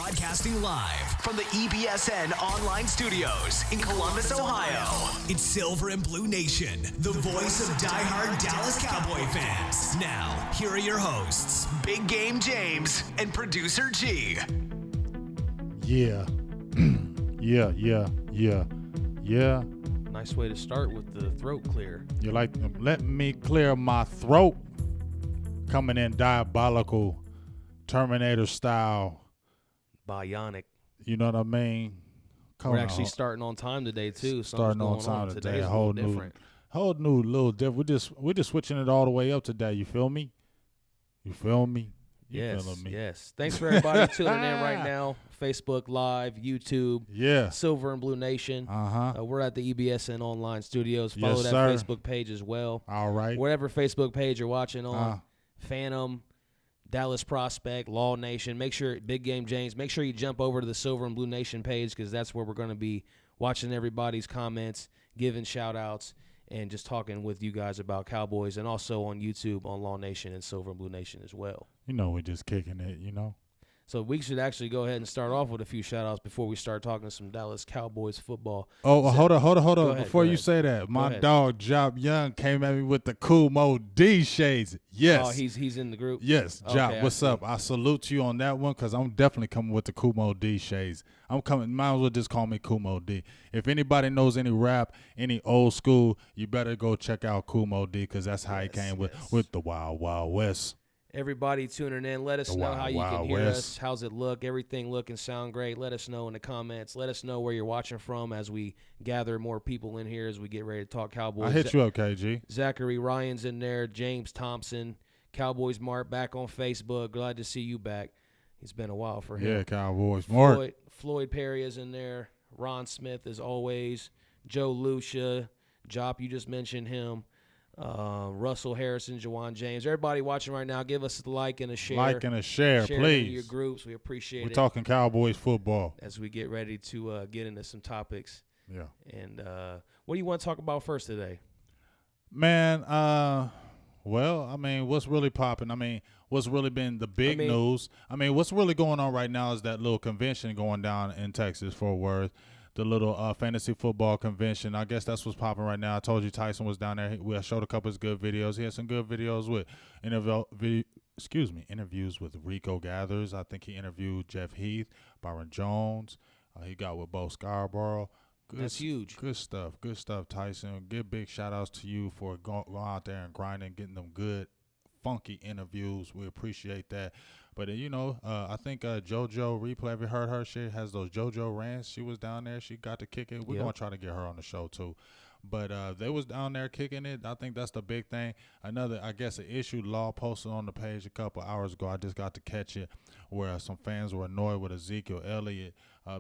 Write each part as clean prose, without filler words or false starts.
Broadcasting live from the EBSN online studios in Columbus, Ohio. It's Silver and Blue Nation, the voice of diehard Dallas Cowboy fans. Now, here are your hosts, Big Game James and Producer G. Yeah. Yeah. Nice way to start with the throat clear. You like, let me clear my throat. Coming in diabolical Terminator style. Bionic. You know what I mean? We're actually starting on time today too. Starting on time today. Today's a little different. Whole new little different. We're just switching it all the way up today. You feel me? You feeling me? Yes. Thanks for everybody tuning in right now. Facebook Live, YouTube, Silver and Blue Nation. We're at the EBSN online studios. Follow that Facebook page as well. All right. Whatever Facebook page you're watching on, Phantom, Dallas Prospect, Law Nation. Make sure, Big Game James, make sure you jump over to the Silver and Blue Nation page because that's where we're going to be watching everybody's comments, giving shout-outs, and just talking with you guys about Cowboys, and also on YouTube on Law Nation and Silver and Blue Nation as well. You know, we're just kicking it, you know. So we should actually go ahead and start off with a few shout-outs before we start talking some Dallas Cowboys football. Oh, hold on. Before you say that, my dog, Job Young, came at me with the Kumo D shades. Yes. Oh, he's in the group? Yes. Job, what's up? I salute you on that one because I'm definitely coming with the Kumo D shades. I'm coming. Might as well just call me Kumo D. If anybody knows any rap, any old school, you better go check out Kumo D because that's how he came with the Wild Wild West. Everybody tuning in, let us know how you can hear us. How's it look? Everything look and sound great. Let us know in the comments. Let us know where you're watching from as we gather more people in here as we get ready to talk Cowboys. I hit you up, KG. Zachary Ryan's in there. James Thompson. Cowboys Mart back on Facebook. Glad to see you back. It's been a while for him. Yeah, Cowboys Mart. Floyd Perry is in there. Ron Smith as always. Joe Lucia. Jop, you just mentioned him. Russell Harrison, Jawan James. Everybody watching right now, give us a like and a share. Share it please. in your groups. We appreciate it. We're talking Cowboys football. As we get ready to get into some topics. Yeah. And what do you want to talk about first today? Man, well, I mean, what's really popping? I mean, what's really been the big news? I mean, what's really going on right now is that little convention going down in Texas, Fort Worth. The little fantasy football convention. I guess that's what's popping right now. I told you Tyson was down there. I showed a couple of good videos. He had some good videos with interviews with Rico Gathers. I think he interviewed Jeff Heath, Byron Jones. He got with Bo Scarborough. That's huge. Good stuff, Tyson. Give big shout-outs to you for going out there and grinding, getting them good, funky interviews. We appreciate that. But, I think JoJo Replay, have you heard her? She has those JoJo rants. She was down there. She got to kick it. We're going to try to get her on the show, too. But they was down there kicking it. I think that's the big thing. Another, I guess, an issue Law posted on the page a couple hours ago. I just got to catch it where some fans were annoyed with Ezekiel Elliott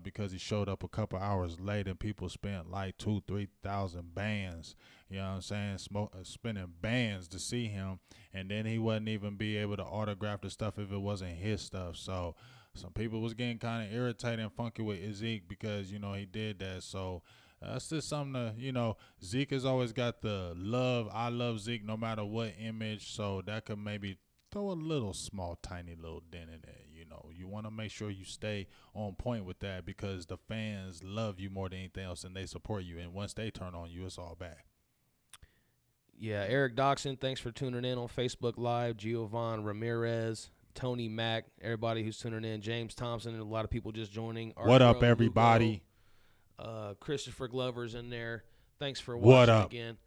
because he showed up a couple hours late and people spent like 2,000-3,000 bands. You know what I'm saying? Spending bands to see him. And then he wouldn't even be able to autograph the stuff if it wasn't his stuff. So some people was getting kind of irritated and funky with Zeke because, he did that. So that's just something to, Zeke has always got the love. I love Zeke no matter what image. So that could maybe throw a little small, tiny little dent in there. You want to make sure you stay on point with that because the fans love you more than anything else and they support you. And once they turn on you, it's all bad. Yeah, Eric Doxson, thanks for tuning in on Facebook Live. Giovanni Ramirez, Tony Mack, everybody who's tuning in. James Thompson, and a lot of people just joining. What up, everybody? Lugo, Christopher Glover's in there. Thanks for watching again.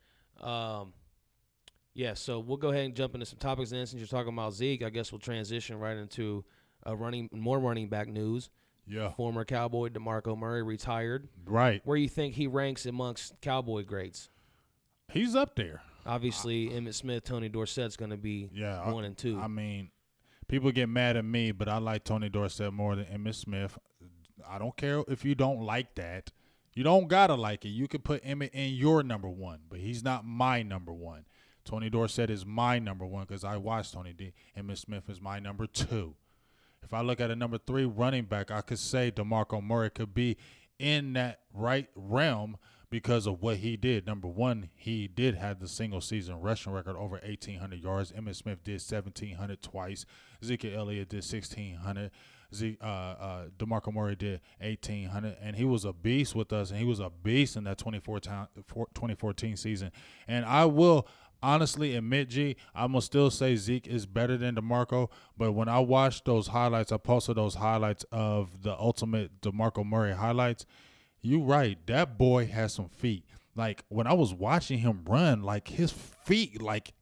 So we'll go ahead and jump into some topics. And since you're talking about Zeke, I guess we'll transition right into more running back news. Yeah. Former Cowboy DeMarco Murray retired. Right. Where you think he ranks amongst Cowboy greats? He's up there. Obviously, Emmitt Smith, Tony Dorsett's going to be 1 and 2. I mean, people get mad at me, but I like Tony Dorsett more than Emmitt Smith. I don't care if you don't like that. You don't got to like it. You can put Emmitt in your number one, but he's not my number one. Tony Dorsett is my number one because I watched Tony D. Emmitt Smith is my number 2. If I look at a number 3 running back, I could say DeMarco Murray could be in that right realm because of what he did. Number one, he did have the single-season rushing record over 1,800 yards. Emmitt Smith did 1,700 twice. Ezekiel Elliott did 1,600. DeMarco Murray did 1,800, and he was a beast with us, and he was a beast in that 2014 season. And I will honestly admit, G, I'm going to still say Zeke is better than DeMarco, but when I watched those highlights, I posted those highlights of the ultimate DeMarco Murray highlights. You right, that boy has some feet. Like, when I was watching him run, like, his feet, like,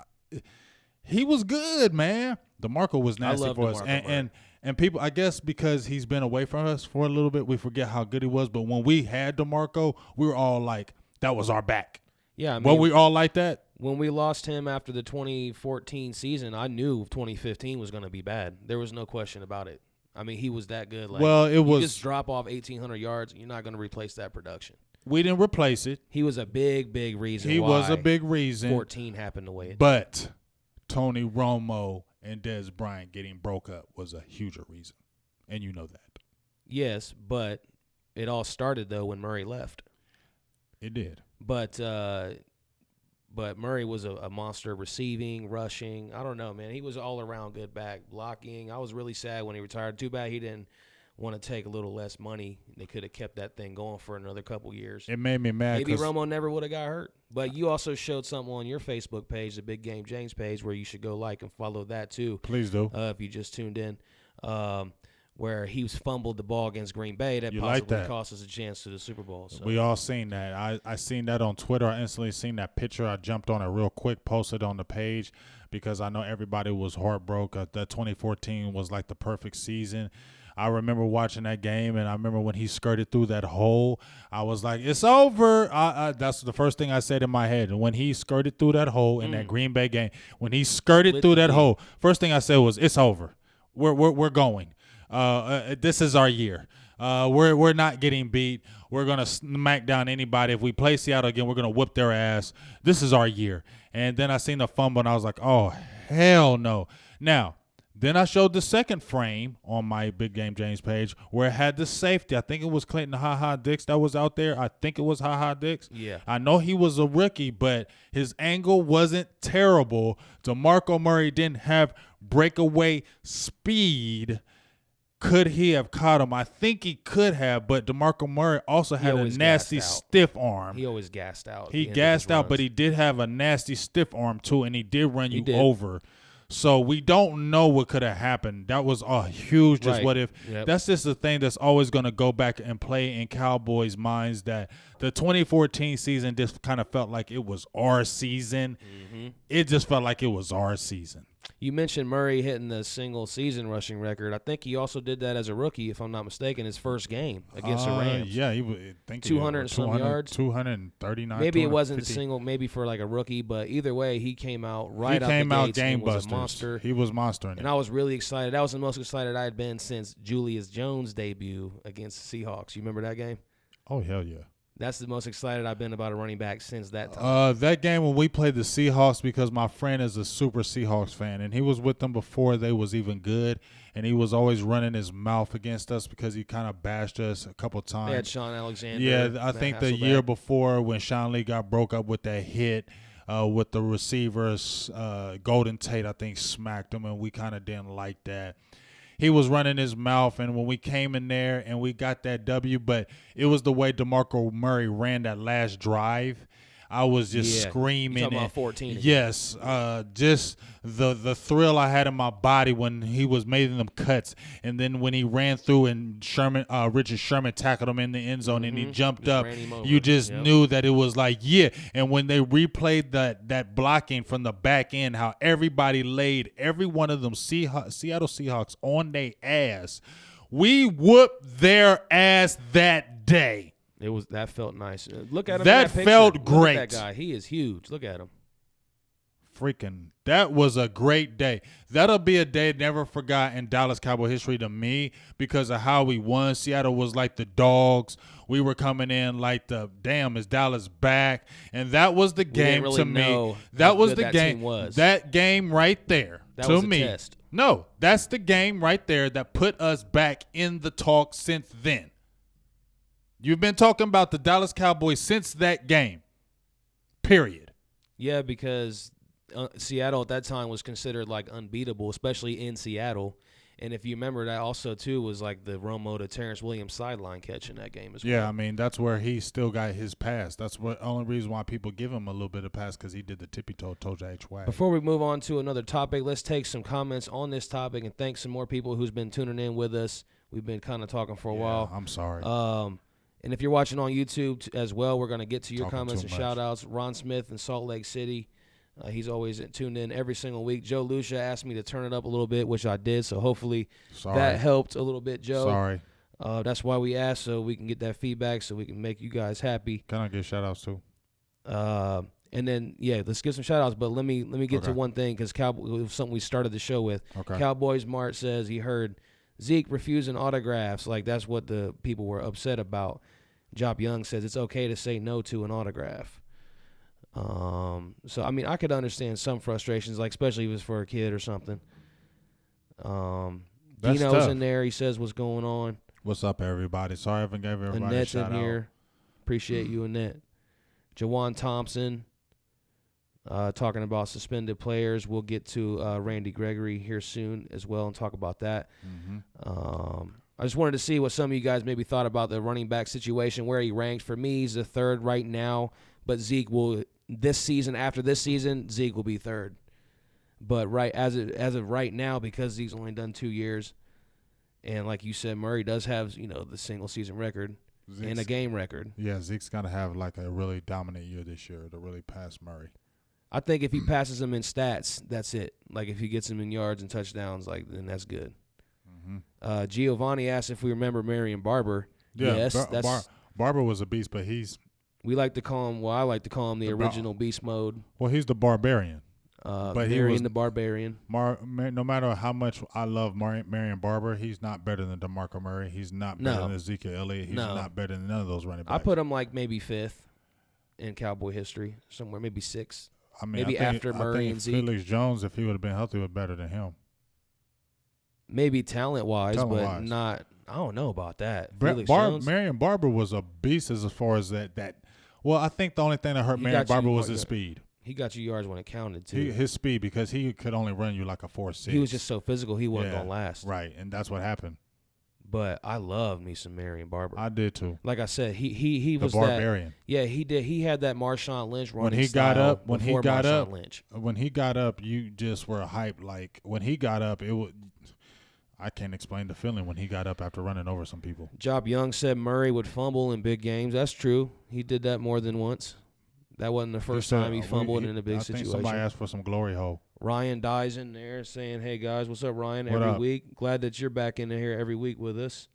he was good, man. DeMarco was nasty for us. And people, I guess because he's been away from us for a little bit, we forget how good he was. But when we had DeMarco, we were all like, that was our back. Yeah, I mean, were we all like that? When we lost him after the 2014 season, I knew 2015 was going to be bad. There was no question about it. I mean, he was that good. Like, well, you just drop off 1,800 yards, you're not going to replace that production. We didn't replace it. He was a big, big reason. He was a big reason. 14 happened the way it did. But Tony Romo and Dez Bryant getting broke up was a huger reason, and you know that. Yes, but it all started, though, when Murray left. It did. But Murray was a monster receiving, rushing. I don't know, man. He was all-around good back, blocking. I was really sad when he retired. Too bad he didn't want to take a little less money. They could have kept that thing going for another couple years. It made me mad. Maybe Romo never would have got hurt. But you also showed something on your Facebook page, the Big Game James page, where you should go like and follow that too. Please do. If you just tuned in, where he fumbled the ball against Green Bay that you possibly like that. cost us a chance to the Super Bowl. So. We all seen that. I seen that on Twitter. I instantly seen that picture. I jumped on it real quick, posted on the page because I know everybody was heartbroken. That 2014 was like the perfect season. I remember watching that game, and I remember when he skirted through that hole, I was like, it's over. That's the first thing I said in my head. And when he skirted through that hole in that Green Bay game, when he skirted through that hole, first thing I said was, it's over. We're going. This is our year. We're not getting beat. We're going to smack down anybody. If we play Seattle again, we're going to whip their ass. This is our year. And then I seen the fumble, and I was like, oh, hell no. Now, then I showed the second frame on my Big Game James page where it had the safety. I think it was Clinton Ha-Ha Dix that was out there. I think it was Ha-Ha Dix. Yeah. I know he was a rookie, but his angle wasn't terrible. DeMarco Murray didn't have breakaway speed. Could he have caught him? I think he could have, but DeMarco Murray also had a nasty stiff arm. He always gassed out. He gassed out, but he did have a nasty stiff arm too, and he did run you over. So we don't know what could have happened. That was a huge just what if. Yep. That's just the thing that's always going to go back and play in Cowboys' minds, that the 2014 season just kind of felt like it was our season. Mm-hmm. It just felt like it was our season. You mentioned Murray hitting the single-season rushing record. I think he also did that as a rookie, if I'm not mistaken, his first game against the Rams. Yeah, he was 200 and some yards. 239. Maybe it wasn't single, maybe for like a rookie, but either way, he came out right out the gates and was a monster. He was monstering and I was really excited. That was the most excited I had been since Julius Jones' debut against the Seahawks. You remember that game? Oh, hell yeah. That's the most excited I've been about a running back since that time. That game when we played the Seahawks, because my friend is a super Seahawks fan, and he was with them before they was even good, and he was always running his mouth against us because he kind of bashed us a couple times. They had Sean Alexander. Yeah, I think the year before when Sean Lee got broke up with that hit with the receivers, Golden Tate, I think, smacked him, and we kind of didn't like that. He was running his mouth, and when we came in there and we got that W, but it was the way DeMarco Murray ran that last drive. I was just screaming. You're talking about 14 again. Yes, just the thrill I had in my body when he was making them cuts, and then when he ran through and Richard Sherman tackled him in the end zone, and he jumped up. You just knew that it was like, yeah. And when they replayed that blocking from the back end, how everybody laid every one of them Seattle Seahawks on their ass, we whooped their ass that day. That felt nice. Look at him. That felt great. Look at that guy. He is huge. Look at him. Freaking, that was a great day. That'll be a day never forgot in Dallas Cowboy history to me because of how we won. Seattle was like the dogs. We were coming in like the damn, is Dallas back? And that was the game to me. That was the game. That game right there to me. Test. No, that's the game right there that put us back in the talk since then. You've been talking about the Dallas Cowboys since that game, period. Yeah, because Seattle at that time was considered like unbeatable, especially in Seattle. And if you remember, that also, too, was like the Romo to Terrence Williams sideline catch in that game as well. Yeah, I mean, that's where he still got his pass. That's the only reason why people give him a little bit of pass, because he did the tippy-toe H-wag. Before we move on to another topic, let's take some comments on this topic and thank some more people who's been tuning in with us. We've been kind of talking for a while. I'm sorry. And if you're watching on YouTube as well, we're going to get to your comments and much. shout-outs. Ron Smith in Salt Lake City. He's always tuned in every single week. Joe Lucia asked me to turn it up a little bit, which I did, so hopefully that helped a little bit, Joe. Sorry. That's why we asked, so we can get that feedback, so we can make you guys happy. Can I get shout-outs too? And then, let's get some shout-outs, but let me get to one thing, because it was something we started the show with. Okay. Cowboys Mart says he heard Zeke refusing autographs. Like, that's what the people were upset about. Job Young says it's okay to say no to an autograph. So I mean, I could understand some frustrations, like especially if it's for a kid or something. That's Dino's tough. in there. He says, "What's going on?" What's up, everybody? Sorry I haven't gave everybody Annette's a shout in out. here. Appreciate you, Annette. Jawan Thompson talking about suspended players. We'll get to Randy Gregory here soon as well and talk about that. Mm-hmm. I just wanted to see what some of you guys maybe thought about the running back situation, where he ranked. For me, he's the third right now, but Zeke will after this season, Zeke will be third. But as of right now, because Zeke's only done 2 years, and like you said, Murray does have the single season record and a game record. Yeah, Zeke's got to have like a really dominant year this year to really pass Murray. I think if he passes him in stats, that's it. Like if he gets him in yards and touchdowns, then that's good. Mm-hmm. Giovanni asked if we remember Marion Barber. Yeah, yes, Barber was a beast, but we like to call him. Well, I like to call him the original beast mode. Well, he's the barbarian. But he was the barbarian. No matter how much I love Marion Barber, he's not better than DeMarco Murray. He's not better than Ezekiel Elliott. He's not better than none of those running backs. I put him like maybe fifth in Cowboy history, somewhere maybe sixth. I mean, maybe after Murray and Zeke. Felix Jones, if he would have been healthy, was better than him. Maybe talent-wise, but not. I don't know about that. Marion Barber was a beast as far as that. Well, I think the only thing that hurt Marion Barber was his speed. He got you yards when it counted, too. His speed, because he could only run you like a 4.6. He was just so physical, he wasn't going to last. Right, and that's what happened. But I love me some Marion Barber. I did, too. Like I said, he was the barbarian. He did. He had that Marshawn Lynch running When he got up, Lynch. When he got up, you just were hyped. Like, when he got up, it was... I can't explain the feeling when he got up after running over some people. Job Young said Murray would fumble in big games. That's true. He did that more than once. That wasn't the first time he fumbled in a big situation. I think somebody asked for some glory hole. Ryan Dye's in there saying, "Hey, guys, what's up, Ryan? Every week. Glad that you're back in here every week with us."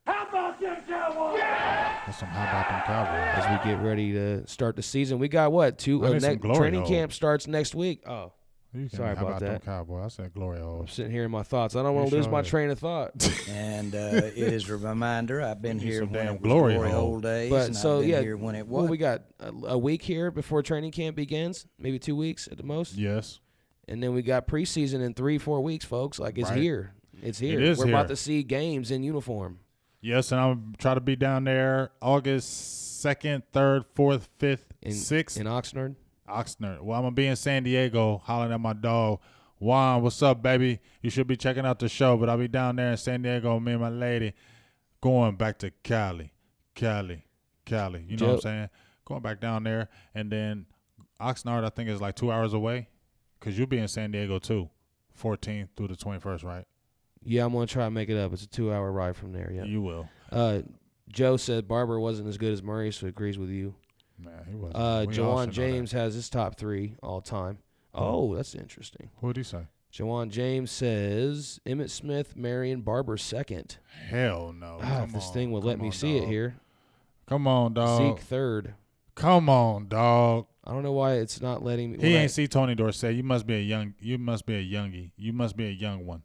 How about them Cowboys? Yeah! That's some how about them Cowboys. As we get ready to start the season. We got what? Training camp starts next week. Oh. Sorry about that. Them Cowboy? I said glory hole. I'm sitting here in my thoughts. I don't want to lose my train of thought. And it is a reminder. I've been here when it was glory hole days. But and so I've been here when it was. Well, we got a week here before training camp begins. Maybe 2 weeks at the most. Yes. And then we got preseason in 3-4 weeks, folks. Like it's here. It's here. It is We're about to see games in uniform. Yes, and I'll try to be down there August 2nd, 3rd, 4th, 5th, 6th. In Oxnard? Oxnard. Well, I'm going to be in San Diego hollering at my dog. Juan, what's up, baby? You should be checking out the show, but I'll be down there in San Diego, me and my lady, going back to Cali. You know what I'm saying? Going back down there. And then Oxnard, I think, is like 2 hours away because you'll be in San Diego, too, 14th through the 21st, right? Yeah, I'm going to try to make it up. It's a 2-hour ride from there, yeah. You will. Joe said Barber wasn't as good as Murray, so agrees with you. Nah, he wasn't. Jawan James has his top 3 all time. Oh, that's interesting. What did he say? Jawan James says Emmitt Smith, Marion Barber second. Hell no. If this thing would let me see it here. Come on, dog. Zeke third. Come on, dog. I don't know why it's not letting me. He ain't see Tony Dorsett. You must be a youngie. You must be a young one.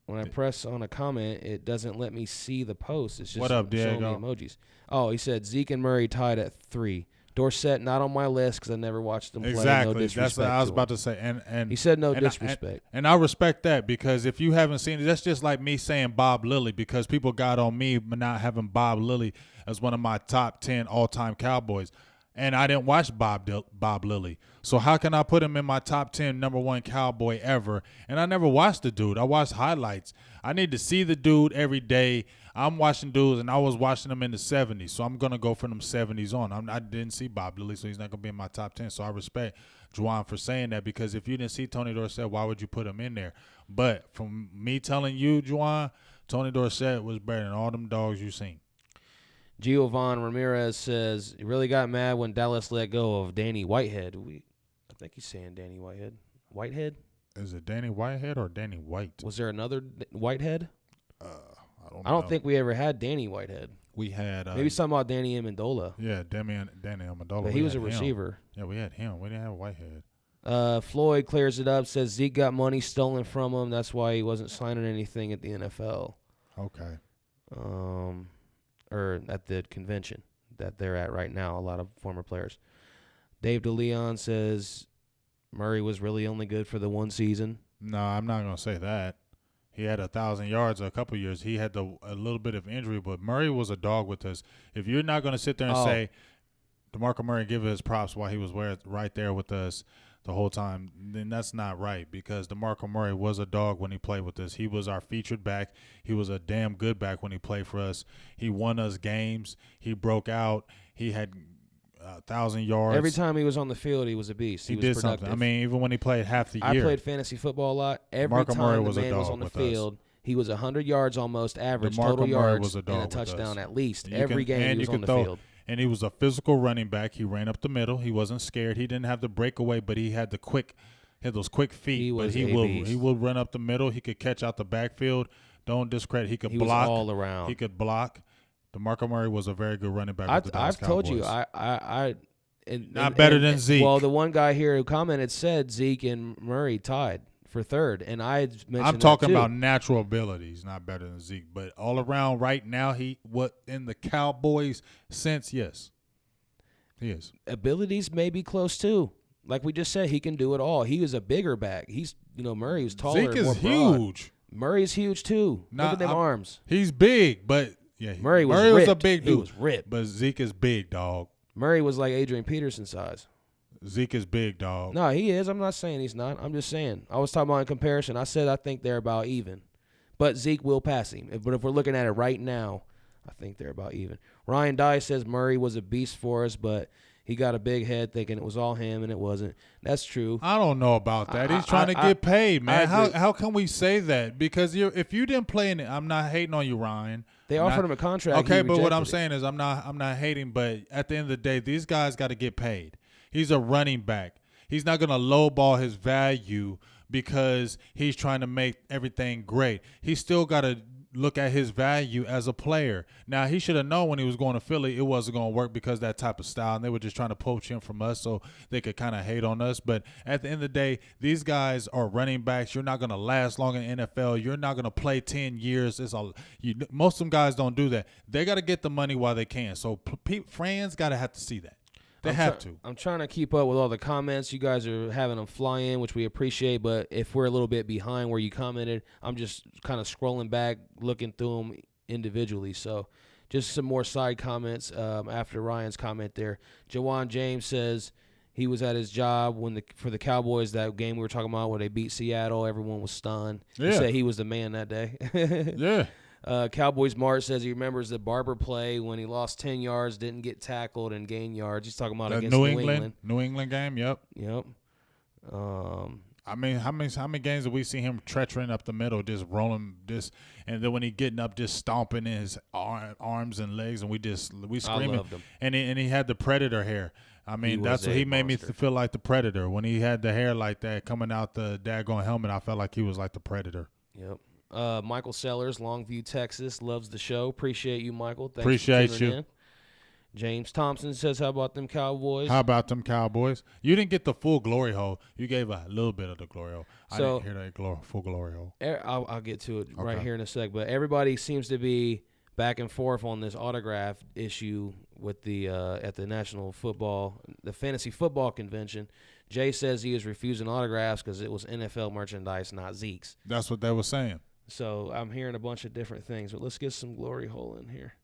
When I press on a comment, it doesn't let me see the post. It's just what up, showing Diego? me emojis. Oh, he said Zeke and Murray tied at 3. Dorsett not on my list because I never watched him play. Exactly. No disrespect. That's what I was about to say. And he said no disrespect. And I respect that because if you haven't seen it, that's just like me saying Bob Lilly because people got on me for not having Bob Lilly as one of my top 10 all-time Cowboys. And I didn't watch Bob Lilly. So how can I put him in my top 10 number one Cowboy ever? And I never watched the dude. I watched highlights. I need to see the dude every day. I'm watching dudes, and I was watching them in the 70s. So I'm going to go from them 70s on. I didn't see Bob Lilly, so he's not going to be in my top 10. So I respect Juwan for saying that because if you didn't see Tony Dorsett, why would you put him in there? But from me telling you, Juwan, Tony Dorsett was better than all them dogs you seen. Giovanni Ramirez says, he really got mad when Dallas let go of Danny Whitehead. I think he's saying Danny Whitehead. Whitehead? Is it Danny Whitehead or Danny White? Was there another Whitehead? I don't think we ever had Danny Whitehead. We had maybe something about Danny Amendola. Yeah, Danny Amendola. But he was a receiver. Yeah, we had him. We didn't have Whitehead. Floyd clears it up, says Zeke got money stolen from him. That's why he wasn't signing anything at the NFL. Okay. Or at the convention that they're at right now, a lot of former players. Dave DeLeon says Murray was really only good for the one season. No, I'm not going to say that. He had 1,000 yards a couple years. He had a little bit of injury, but Murray was a dog with us. If you're not going to sit there and say DeMarco Murray give his props while he was right there with us the whole time, then that's not right because DeMarco Murray was a dog when he played with us. He was our featured back. He was a damn good back when he played for us. He won us games. He broke out. He had 1,000 yards. Every time he was on the field, he was a beast. He was did productive. something. I mean, even when he played half the year. I played fantasy football a lot. Every DeMarco Murray time was the a man was dog on the with field, us. he was 100 yards almost average DeMarco total Murray yards was a dog and a with touchdown us. at least. You Every can- game and he was you on could the throw- field. And he was a physical running back. He ran up the middle. He wasn't scared. He didn't have the breakaway, but he had those quick feet. He was he a beast. will run up the middle. He could catch out the backfield. Don't discredit. He could He block. was all around. He could block. DeMarco Murray was a very good running back. with the I've Dallas told you, Cowboys. not better than Zeke. Well, the one guy here who commented said Zeke and Murray tied for third, and I mentioned I'm talking that too. about natural abilities, not better than Zeke, but all around right now, in the Cowboys sense, yes, he is. Abilities may be close too. Like we just said, he can do it all. He was a bigger back. Murray was taller. Zeke and more is broad. huge. Murray's huge too. Look at them arms. He's big, but yeah, Murray was a ripped. big dude. He was ripped. But Zeke is big, dog. Murray was like Adrian Peterson size. Zeke is big, dog. No, he is. I'm not saying he's not. I'm just saying. I was talking about in comparison. I said I think they're about even. But Zeke will pass him. But if we're looking at it right now, I think they're about even. Ryan Dye says Murray was a beast for us, but he got a big head thinking it was all him, and it wasn't. That's true. I don't know about that. He's trying to get paid, man. I agree. How can we say that? Because if you didn't play in it, I'm not hating on you, Ryan. They offered him a contract. Okay, but what I'm it. saying is I'm not hating, but at the end of the day, these guys got to get paid. He's a running back. He's not going to lowball his value because he's trying to make everything great. He's still got to look at his value as a player. Now, he should have known when he was going to Philly it wasn't going to work because that type of style, and they were just trying to poach him from us so they could kind of hate on us. But at the end of the day, these guys are running backs. You're not going to last long in the NFL. You're not going to play 10 years. Most of them guys don't do that. They got to get the money while they can. So fans got to have to see that. They have to. I'm trying to keep up with all the comments. You guys are having them fly in, which we appreciate. But if we're a little bit behind where you commented, I'm just kind of scrolling back, looking through them individually. So just some more side comments after Ryan's comment there. Jawan James says he was at his job for the Cowboys, that game we were talking about where they beat Seattle. Everyone was stunned. Yeah. He said he was the man that day. Yeah. Cowboys Mart says he remembers the Barber play when he lost 10 yards, didn't get tackled, and gained yards. He's talking about against New England. New England game, yep. I mean, how many games have we seen him treacherying up the middle, just rolling and then when he getting up, just stomping in his arms and legs, and we screaming. I loved him. And he had the Predator hair. I mean, that's what he made me feel like the Predator. When he had the hair like that coming out the daggone helmet, I felt like he was like the Predator. Yep. Michael Sellers, Longview, Texas, loves the show. Appreciate you, Michael. Thanks Appreciate for tuning you. in. James Thompson says, how about them Cowboys? How about them Cowboys? You didn't get the full glory hole. You gave a little bit of the glory hole. I didn't hear that full glory hole. I'll get to it right here in a sec. But everybody seems to be back and forth on this autograph issue with the at the the fantasy football convention. Jay says he is refusing autographs because it was NFL merchandise, not Zeke's. That's what they were saying. So I'm hearing a bunch of different things, but let's get some glory hole in here.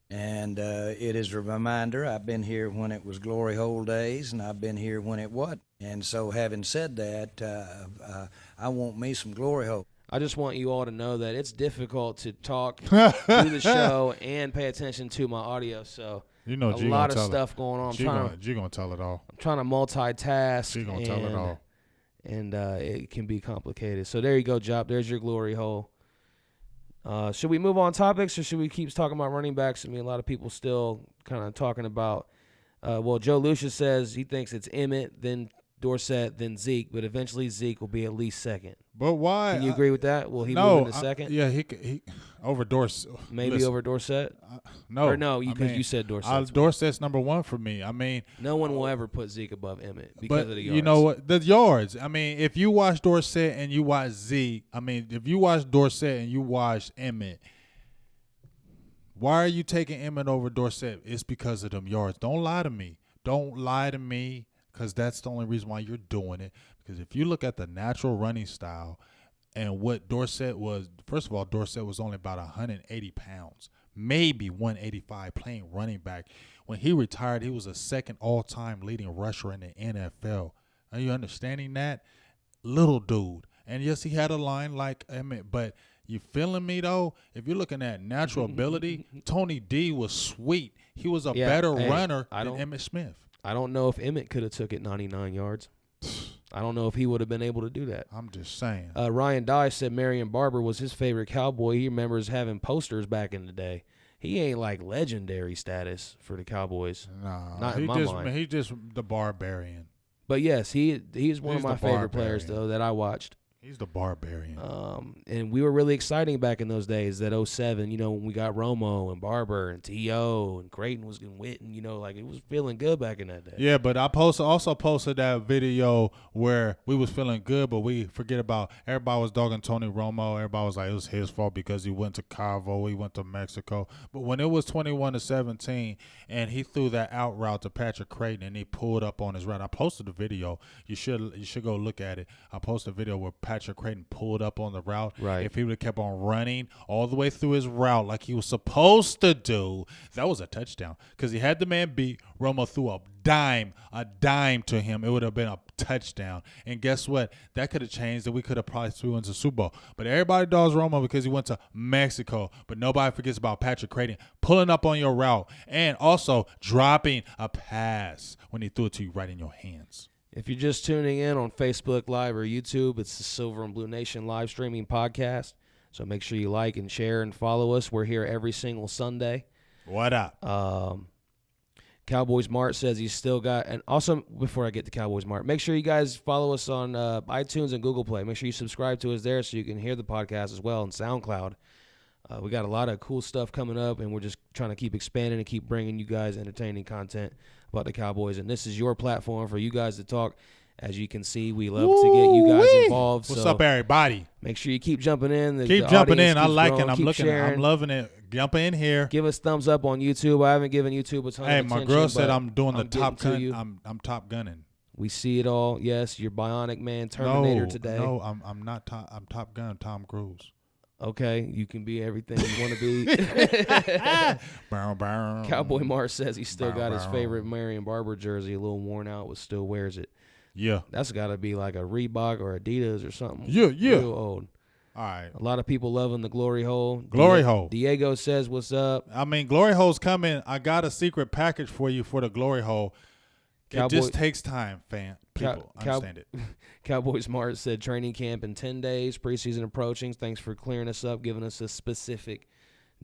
And it is a reminder, I've been here when it was glory hole days, and I've been here when it wasn't. And so having said that, I want me some glory hole. I just want you all to know that it's difficult to talk through the show and pay attention to my audio. So you know, a lot of stuff going on. You're going to tell it all. I'm trying to multitask. She's going to tell it all. And it can be complicated. So there you go, Jop. There's your glory hole. Should we move on topics, or should we keep talking about running backs? I mean, a lot of people still kind of talking about, Joe Lucius says he thinks it's Emmett, then Dorsett, then Zeke, but eventually Zeke will be at least second. But why? Can you agree with that? Will he move into second? Yeah, he over Dorsett. Maybe over Dorsett? No. Or no, because you said Dorsett. Dorsett's number one for me. I mean, no one will ever put Zeke above Emmett because of the yards. You know what? The yards. I mean, if you watch Dorsett and you watch Zeke, I mean, if you watch Dorsett and you watch Emmett, why are you taking Emmett over Dorsett? It's because of them yards. Don't lie to me. Don't lie to me, because that's the only reason why you're doing it. Because if you look at the natural running style and what Dorsett was, first of all, Dorsett was only about 180 pounds, maybe 185, playing running back. When he retired, he was a second all-time leading rusher in the NFL. Are you understanding that? Little dude. And yes, he had a line like Emmett, but you feeling me, though? If you're looking at natural ability, Tony D was sweet. He was a better runner than Emmitt Smith. I don't know if Emmett could have took it 99 yards. I don't know if he would have been able to do that. I'm just saying. Ryan Dye said Marion Barber was his favorite Cowboy. He remembers having posters back in the day. He ain't like legendary status for the Cowboys. Nah, not in my mind. He's just the barbarian. But yes, he's one of my favorite players though that I watched. He's the barbarian. And we were really exciting back in those days, that 07, you know, when we got Romo and Barber and T.O. and Creighton was getting Witten, you know, like it was feeling good back in that day. Yeah, but I also posted that video where we was feeling good, but we forget about everybody was dogging Tony Romo. Everybody was like, it was his fault because he went to Cabo, he went to Mexico. But when it was 21-17 and he threw that out route to Patrick Creighton and he pulled up on his route, I posted the video. You should go look at it. I posted a video where Patrick Creighton pulled up on the route. Right. If he would have kept on running all the way through his route like he was supposed to do, that was a touchdown because he had the man beat. Romo threw a dime to him. It would have been a touchdown. And guess what? That could have changed, and we could have probably threw into the Super Bowl. But everybody dogs Romo because he went to Mexico. But nobody forgets about Patrick Creighton pulling up on your route and also dropping a pass when he threw it to you right in your hands. If you're just tuning in on Facebook Live or YouTube, it's the Silver and Blue Nation live streaming podcast. So make sure you like and share and follow us. We're here every single Sunday. What up? Cowboys Mart says he's still got, and also before I get to Cowboys Mart, make sure you guys follow us on iTunes and Google Play. Make sure you subscribe to us there so you can hear the podcast as well on SoundCloud. We got a lot of cool stuff coming up, and we're just trying to keep expanding and keep bringing you guys entertaining content about the Cowboys. And this is your platform for you guys to talk. As you can see, we love to get you guys involved. What's up, everybody? Make sure you keep jumping in. Keep jumping in. I like growing. it. I'm looking. Sharing. I'm loving it. Jump in here. Give us thumbs up on YouTube. I haven't given YouTube a ton of attention. Hey, my girl said I'm doing the top gun. I'm top gunning. We see it all. Yes, you're Bionic Man, Terminator today. No, I'm not. I'm Top Gun. Tom Cruise. Okay, you can be everything you want to be. Cowboy Mart says he still got his favorite Marion Barber jersey, a little worn out, but still wears it. Yeah. That's got to be like a Reebok or Adidas or something. Yeah. Real old. All right. A lot of people loving the Glory Hole. Hole. Diego says, what's up? I mean, Glory Hole's coming. I got a secret package for you for the Glory Hole. It just takes time, fam. People understand it. Cowboys Mart said training camp in 10 days, preseason approaching. Thanks for clearing us up, giving us a specific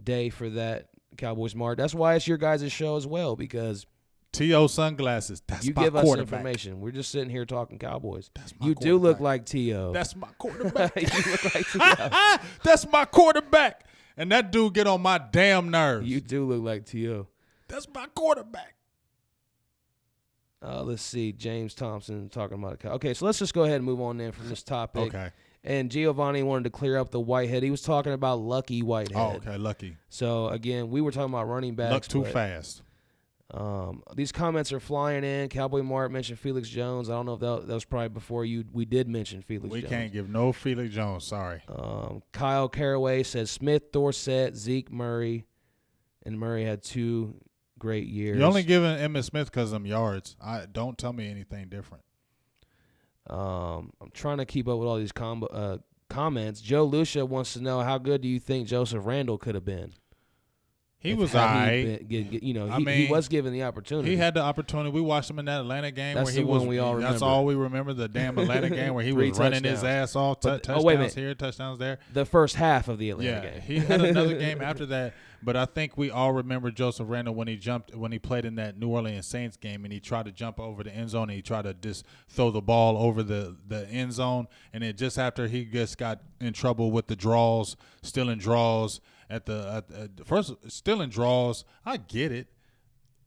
day for that, Cowboys Mart. That's why it's your guys' show as well, because T.O. sunglasses. That's you my give us information. We're just sitting here talking Cowboys. You do look like T.O. That's my quarterback. You look like T.O. That's my quarterback. And that dude get on my damn nerves. You do look like T.O. That's my quarterback. Let's see. James Thompson talking about it. Okay, so let's just go ahead and move on then from this topic. Okay. And Giovanni wanted to clear up the Whitehead. He was talking about Lucky Whitehead. Oh, okay, Lucky. So, again, we were talking about running backs. Luck too fast. These comments are flying in. Cowboy Mart mentioned Felix Jones. I don't know if that was probably before you. We did mention Felix Jones. We can't give no Felix Jones. Sorry. Kyle Caraway says Smith, Dorsett, Zeke, Murray. And Murray had 2 great years. You're only giving Emmitt Smith because of them yards. Don't tell me anything different. I'm trying to keep up with all these comments. Joe Lucia wants to know, how good do you think Joseph Randle could have been? He was all right. He was given the opportunity. He had the opportunity. We watched him in that Atlanta game That's where the he one was. We all remember. That's all we remember. The damn Atlanta game where he was running his ass off. Touchdowns here, touchdowns there. The first half of the Atlanta game. He had another game after that. But I think we all remember Joseph Randle when he played in that New Orleans Saints game and he tried to jump over the end zone and he tried to just throw the ball over the end zone, and then just after he just got in trouble with the draws, stealing draws first stealing draws. I get it.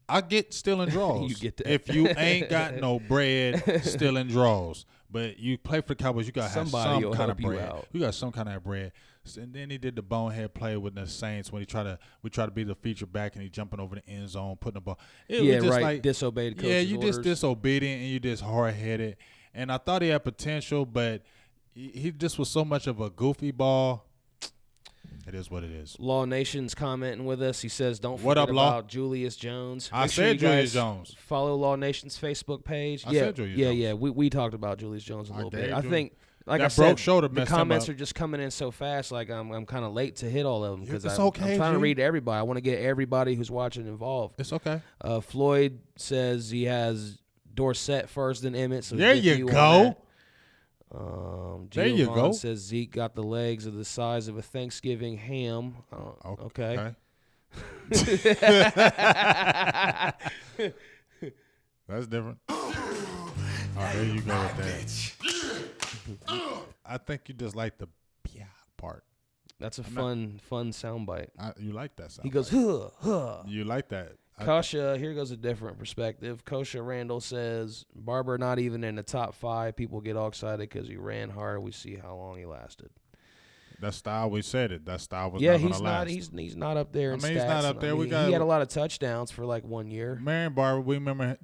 I get stealing draws. You get that. If you ain't got no bread, stealing draws. But you play for the Cowboys, you got to have some kind of bread. You got some kind of bread. And then he did the bonehead play with the Saints when we try to be the feature back and he jumping over the end zone, putting the ball. It was just like disobeyed coach's you orders. just disobedient and you just hard-headed. And I thought he had potential, but he just was so much of a goofy ball. It is what it is. Law Nation's commenting with us. He says, don't What forget up, Law? about Julius Jones. I Make sure said you guys Julius Jones. Follow Law Nation's Facebook page. I said Julius Jones. Yeah. We talked about Julius Jones a little bit. I think, like that I said, broke shoulder the messed him comments up. are just coming in so fast. Like I'm kind of late to hit all of them because It's I'm okay, trying to G. read everybody. I want to get everybody who's watching involved. It's okay. Floyd says he has Dorsett first, then Emmett. So There you go. There you Giovanni go. says Zeke got the legs of the size of a Thanksgiving ham. Okay. That's different. Oh, there you go with that. I think you just like the part. That's a fun soundbite. You like that sound. He goes, huh, huh. You like that. Kosha, here goes a different perspective. Kosha Randall says, Barber not even in the top 5. People get all excited because he ran hard. We see how long he lasted. That style, we said it. That style was not going to last. He's not up there in stats. He's not up there. He had a lot of touchdowns for like 1 year. Marion Barber, remember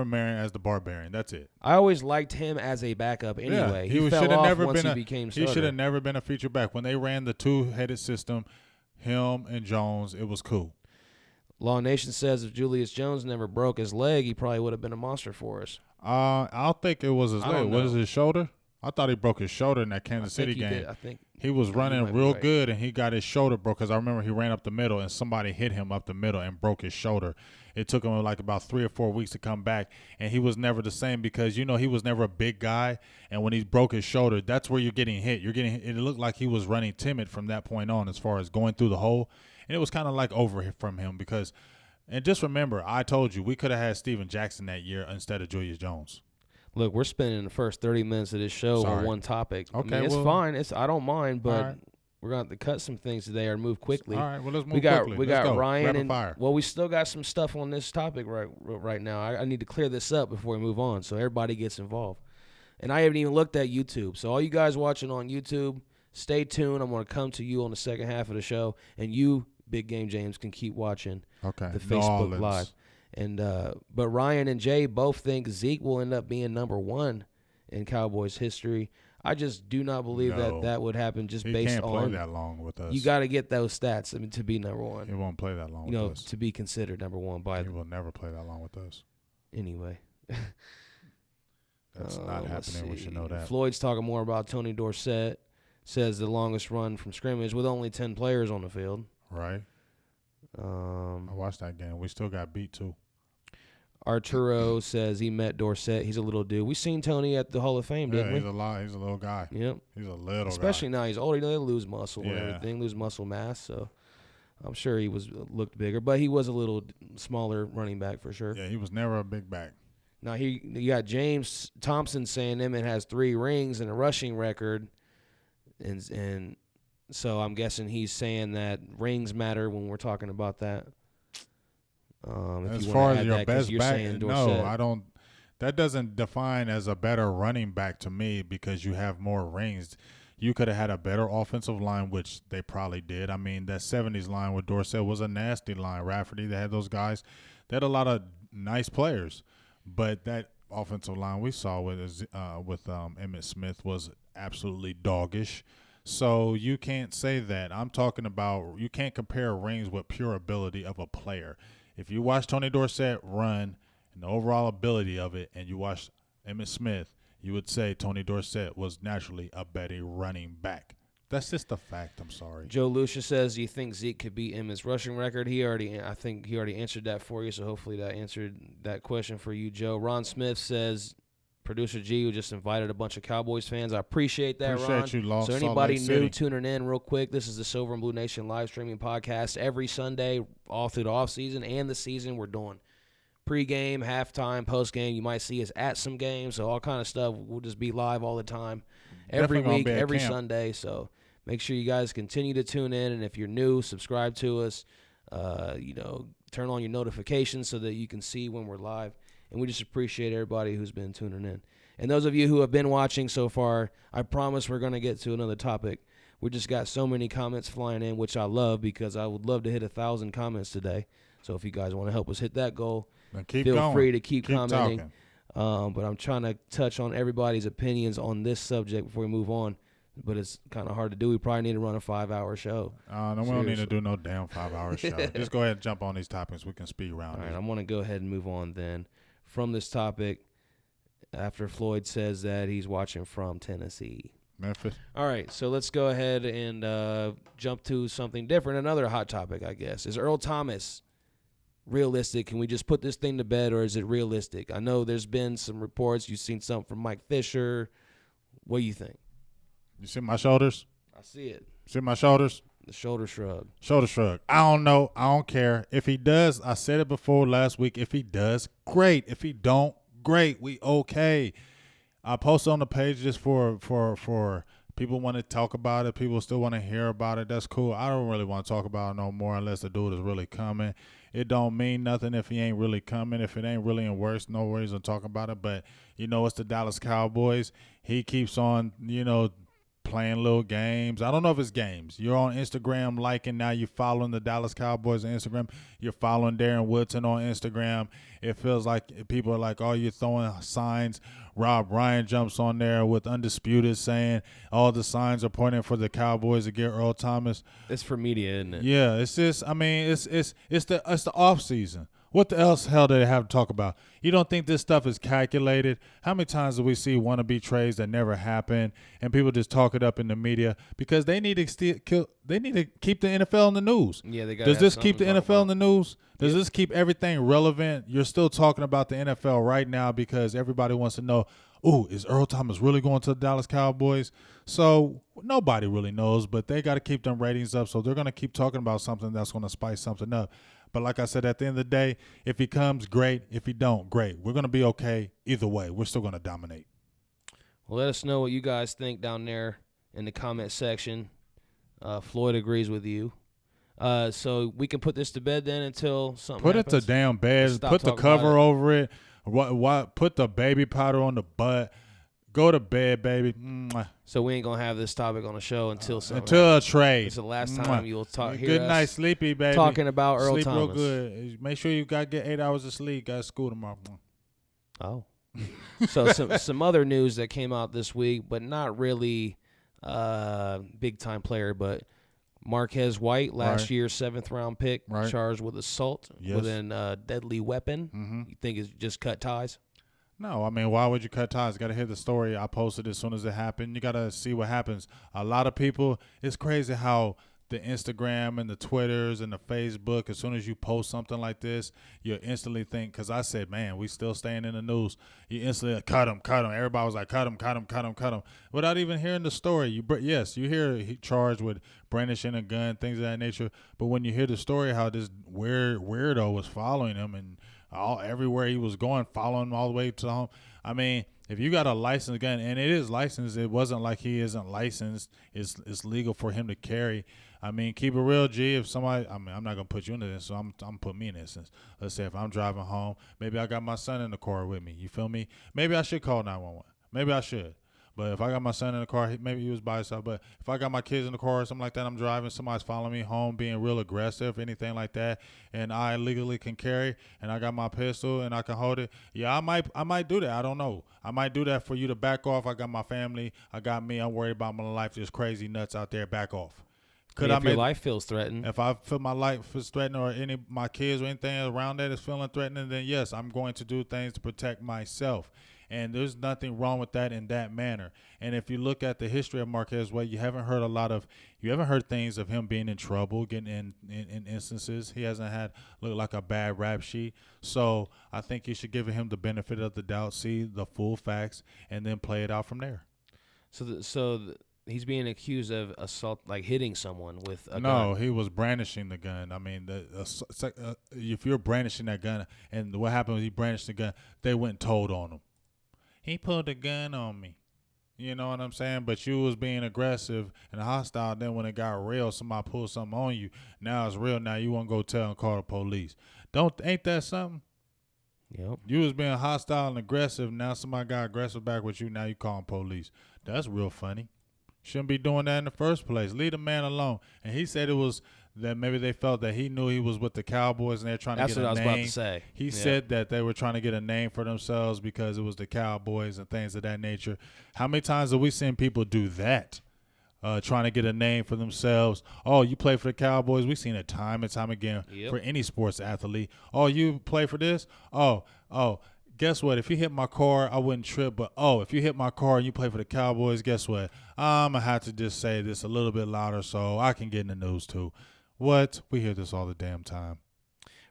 Marion as the Barbarian. That's it. I always liked him as a backup anyway. Yeah, he fell off once he became starter. He should have never been a feature back. When they ran the 2-headed system, him and Jones, it was cool. Law Nation says if Julius Jones never broke his leg, he probably would have been a monster for us. I don't think it was his leg. Was it his shoulder? I thought he broke his shoulder in that Kansas City game. I think he was running real good, and he got his shoulder broke because I remember he ran up the middle, and somebody hit him up the middle and broke his shoulder. It took him like about 3 or 4 weeks to come back, and he was never the same because, he was never a big guy, and when he broke his shoulder, that's where you're getting hit. It looked like he was running timid from that point on as far as going through the hole, and it was kind of like over from him because – and just remember, I told you, we could have had Steven Jackson that year instead of Julius Jones. Look, we're spending the first 30 minutes of this show on one topic. Okay, it's fine. I don't mind, but we're going to have to cut some things today or move quickly. All right, well, let's move quickly. We got Ryan Rapid and fire. Well, we still got some stuff on this topic right now. I need to clear this up before we move on so everybody gets involved. And I haven't even looked at YouTube. So all you guys watching on YouTube, stay tuned. I'm going to come to you on the second half of the show, and you, Big Game James, can keep watching the Facebook Live. And but Ryan and Jay both think Zeke will end up being number 1 in Cowboys history. I just do not believe that would happen just based on. He can't play that long with us. You got to get those stats to be number 1. He won't play that long with us. To be considered number 1 by He will never play that long with us. Anyway. That's not happening. We should know that. Floyd's talking more about Tony Dorsett. Says the longest run from scrimmage with only 10 players on the field. Right. I watched that game. We still got beat, too. Arturo says he met Dorsett. He's a little dude. We seen Tony at the Hall of Fame, didn't we? He's a little guy. Yep. He's a little guy. Especially now he's older. They lose muscle and everything, lose muscle mass. So I'm sure he looked bigger, but he was a little smaller running back for sure. Yeah, he was never a big back. Now you got James Thompson saying Emmett has 3 rings and a rushing record, and so I'm guessing he's saying that rings matter when we're talking about that. As far as your best back, no, I don't. that doesn't define as a better running back to me because you have more rings. You could have had a better offensive line, which they probably did. I mean, that 70s line with Dorsett was a nasty line. Rafferty, they had those guys. They had a lot of nice players. But that offensive line we saw with Emmitt Smith was absolutely doggish. So you can't say that. I'm talking about you can't compare rings with pure ability of a player. If you watch Tony Dorsett run and the overall ability of it, and you watch Emmitt Smith, you would say Tony Dorsett was naturally a better running back. That's just a fact. I'm sorry. Joe Lucia says, do you think Zeke could beat Emmitt's rushing record? I think he already answered that for you, so hopefully that answered that question for you, Joe. Ron Smith says, Producer G, who just invited a bunch of Cowboys fans. I appreciate that, Ron. Appreciate you, So anybody new tuning in real quick, this is the Silver and Blue Nation live streaming podcast. Every Sunday, all through the offseason and the season, we're doing pre-game, halftime, post-game. You might see us at some games, so all kind of stuff. We'll just be live all the time, every week, every Sunday. So make sure you guys continue to tune in, and if you're new, subscribe to us. Turn on your notifications so that you can see when we're live. And we just appreciate everybody who's been tuning in. And those of you who have been watching so far, I promise we're going to get to another topic. We just got so many comments flying in, which I love because I would love to hit 1,000 comments today. So if you guys want to help us hit that goal, feel free to keep commenting. But I'm trying to touch on everybody's opinions on this subject before we move on. But it's kind of hard to do. We probably need to run a 5-hour show. No, we don't need to do no damn 5-hour show. Just go ahead and jump on these topics. We can speed around. All right, I'm going to go ahead and move on then from this topic after Floyd says that he's watching from Tennessee. Memphis. All right, so let's go ahead and jump to something different. Another hot topic, I guess. Is Earl Thomas realistic? Can we just put this thing to bed, or is it realistic? I know there's been some reports. You've seen something from Mike Fisher. What do you think? You see my shoulders? I see it. See my shoulders? The shoulder shrug. Shoulder shrug. I don't know. I don't care. If he does, I said it before last week. If he does, great. If he don't, great. We okay. I posted on the page just for people want to talk about it. People still want to hear about it. That's cool. I don't really want to talk about it no more unless the dude is really coming. It don't mean nothing if he ain't really coming. If it ain't really in worse, no worries on talking about it. But, it's the Dallas Cowboys. He keeps on, playing little games. I don't know if it's games. You're on Instagram liking now. You're following the Dallas Cowboys on Instagram. You're following Darren Woodson on Instagram. It feels like people are like, oh, you're throwing signs. Rob Ryan jumps on there with Undisputed saying all the signs are pointing for the Cowboys to get Earl Thomas. It's for media, isn't it? Yeah, it's just, it's the off season. What the else hell do they have to talk about? You don't think this stuff is calculated? How many times do we see wannabe trades that never happen, and people just talk it up in the media because they need to keep the NFL in the news? Yeah, they got. Does this keep the NFL in the news? Does this keep everything relevant? You're still talking about the NFL right now because everybody wants to know. Ooh, is Earl Thomas really going to the Dallas Cowboys? So nobody really knows, but they got to keep them ratings up. So they're going to keep talking about something that's going to spice something up. But like I said, at the end of the day, if he comes, great. If he don't, great. We're going to be okay either way. We're still going to dominate. Well, let us know what you guys think down there in the comment section. Floyd agrees with you. So we can put this to bed then until something happens. Put it to damn bed. Put the cover over it. Put the baby powder on the butt. Go to bed, baby. Mwah. So we ain't going to have this topic on the show until something until a trade. It's the last time you'll hear Good us night, sleepy, baby. talking about Earl Sleep Thomas. real good. Make sure you got to get 8 hours of sleep. Got school tomorrow. Oh. So some other news that came out this week, but not really big-time player, but Marquez White, last year's 7th-round pick, charged with assault with a deadly weapon. Mm-hmm. You think it's just cut ties? No, I mean, why would you cut ties? Got to hear the story. I posted as soon as it happened. You got to see what happens. A lot of people, it's crazy how the Instagram and the Twitters and the Facebook, as soon as you post something like this, you instantly think, because I said, man, we still staying in the news. You instantly cut him. Everybody was like, cut him. Without even hearing the story. You hear he charged with brandishing a gun, things of that nature. But when you hear the story, how this weirdo was following him and everywhere he was going, following him all the way to home. I mean, if you got a licensed gun, and it is licensed, it wasn't like he isn't licensed. It's legal for him to carry. I mean, keep it real, G. If somebody, I mean, I'm not gonna put you into this, so I'm putting me in this instance. Let's say if I'm driving home, maybe I got my son in the car with me. You feel me? Maybe I should call 911. Maybe I should. But if I got my son in the car, maybe he was by himself. But if I got my kids in the car or something like that, I'm driving, somebody's following me home, being real aggressive, anything like that, and I legally can carry, and I got my pistol and I can hold it. Yeah, I might do that. I don't know. I might do that for you to back off. I got my family. I got me. I'm worried about my life. There's crazy nuts out there. Back off. If your life feels threatened. If I feel my life is threatened or any my kids or anything around that is feeling threatening, then yes, I'm going to do things to protect myself. And there's nothing wrong with that in that manner. And if you look at the history of Marquez White, you haven't heard things of him being in trouble, getting in instances. He hasn't had look like a bad rap sheet. So I think you should give him the benefit of the doubt, see the full facts, and then play it out from there. He's being accused of assault, like hitting someone with a gun. No, he was brandishing the gun. I mean, if you're brandishing that gun, and what happened was he brandished the gun, they went and told on him. He pulled a gun on me. You know what I'm saying? But you was being aggressive and hostile. Then when it got real, somebody pulled something on you. Now it's real. Now you want to go tell and call the police. Ain't that something? Yep. You was being hostile and aggressive. Now somebody got aggressive back with you. Now you calling police. That's real funny. Shouldn't be doing that in the first place. Leave the man alone. And he said it was that maybe they felt that he knew he was with the Cowboys and they're trying to get a name. That's what I was about to say. He said that they were trying to get a name for themselves because it was the Cowboys and things of that nature. How many times have we seen people do that? Trying to get a name for themselves. Oh, you play for the Cowboys. We've seen it time and time again for any sports athlete. Oh, you play for this? Oh. Guess what? If you hit my car, I wouldn't trip. But, if you hit my car and you play for the Cowboys, guess what? I'm going to have to just say this a little bit louder so I can get in the news too. What? We hear this all the damn time.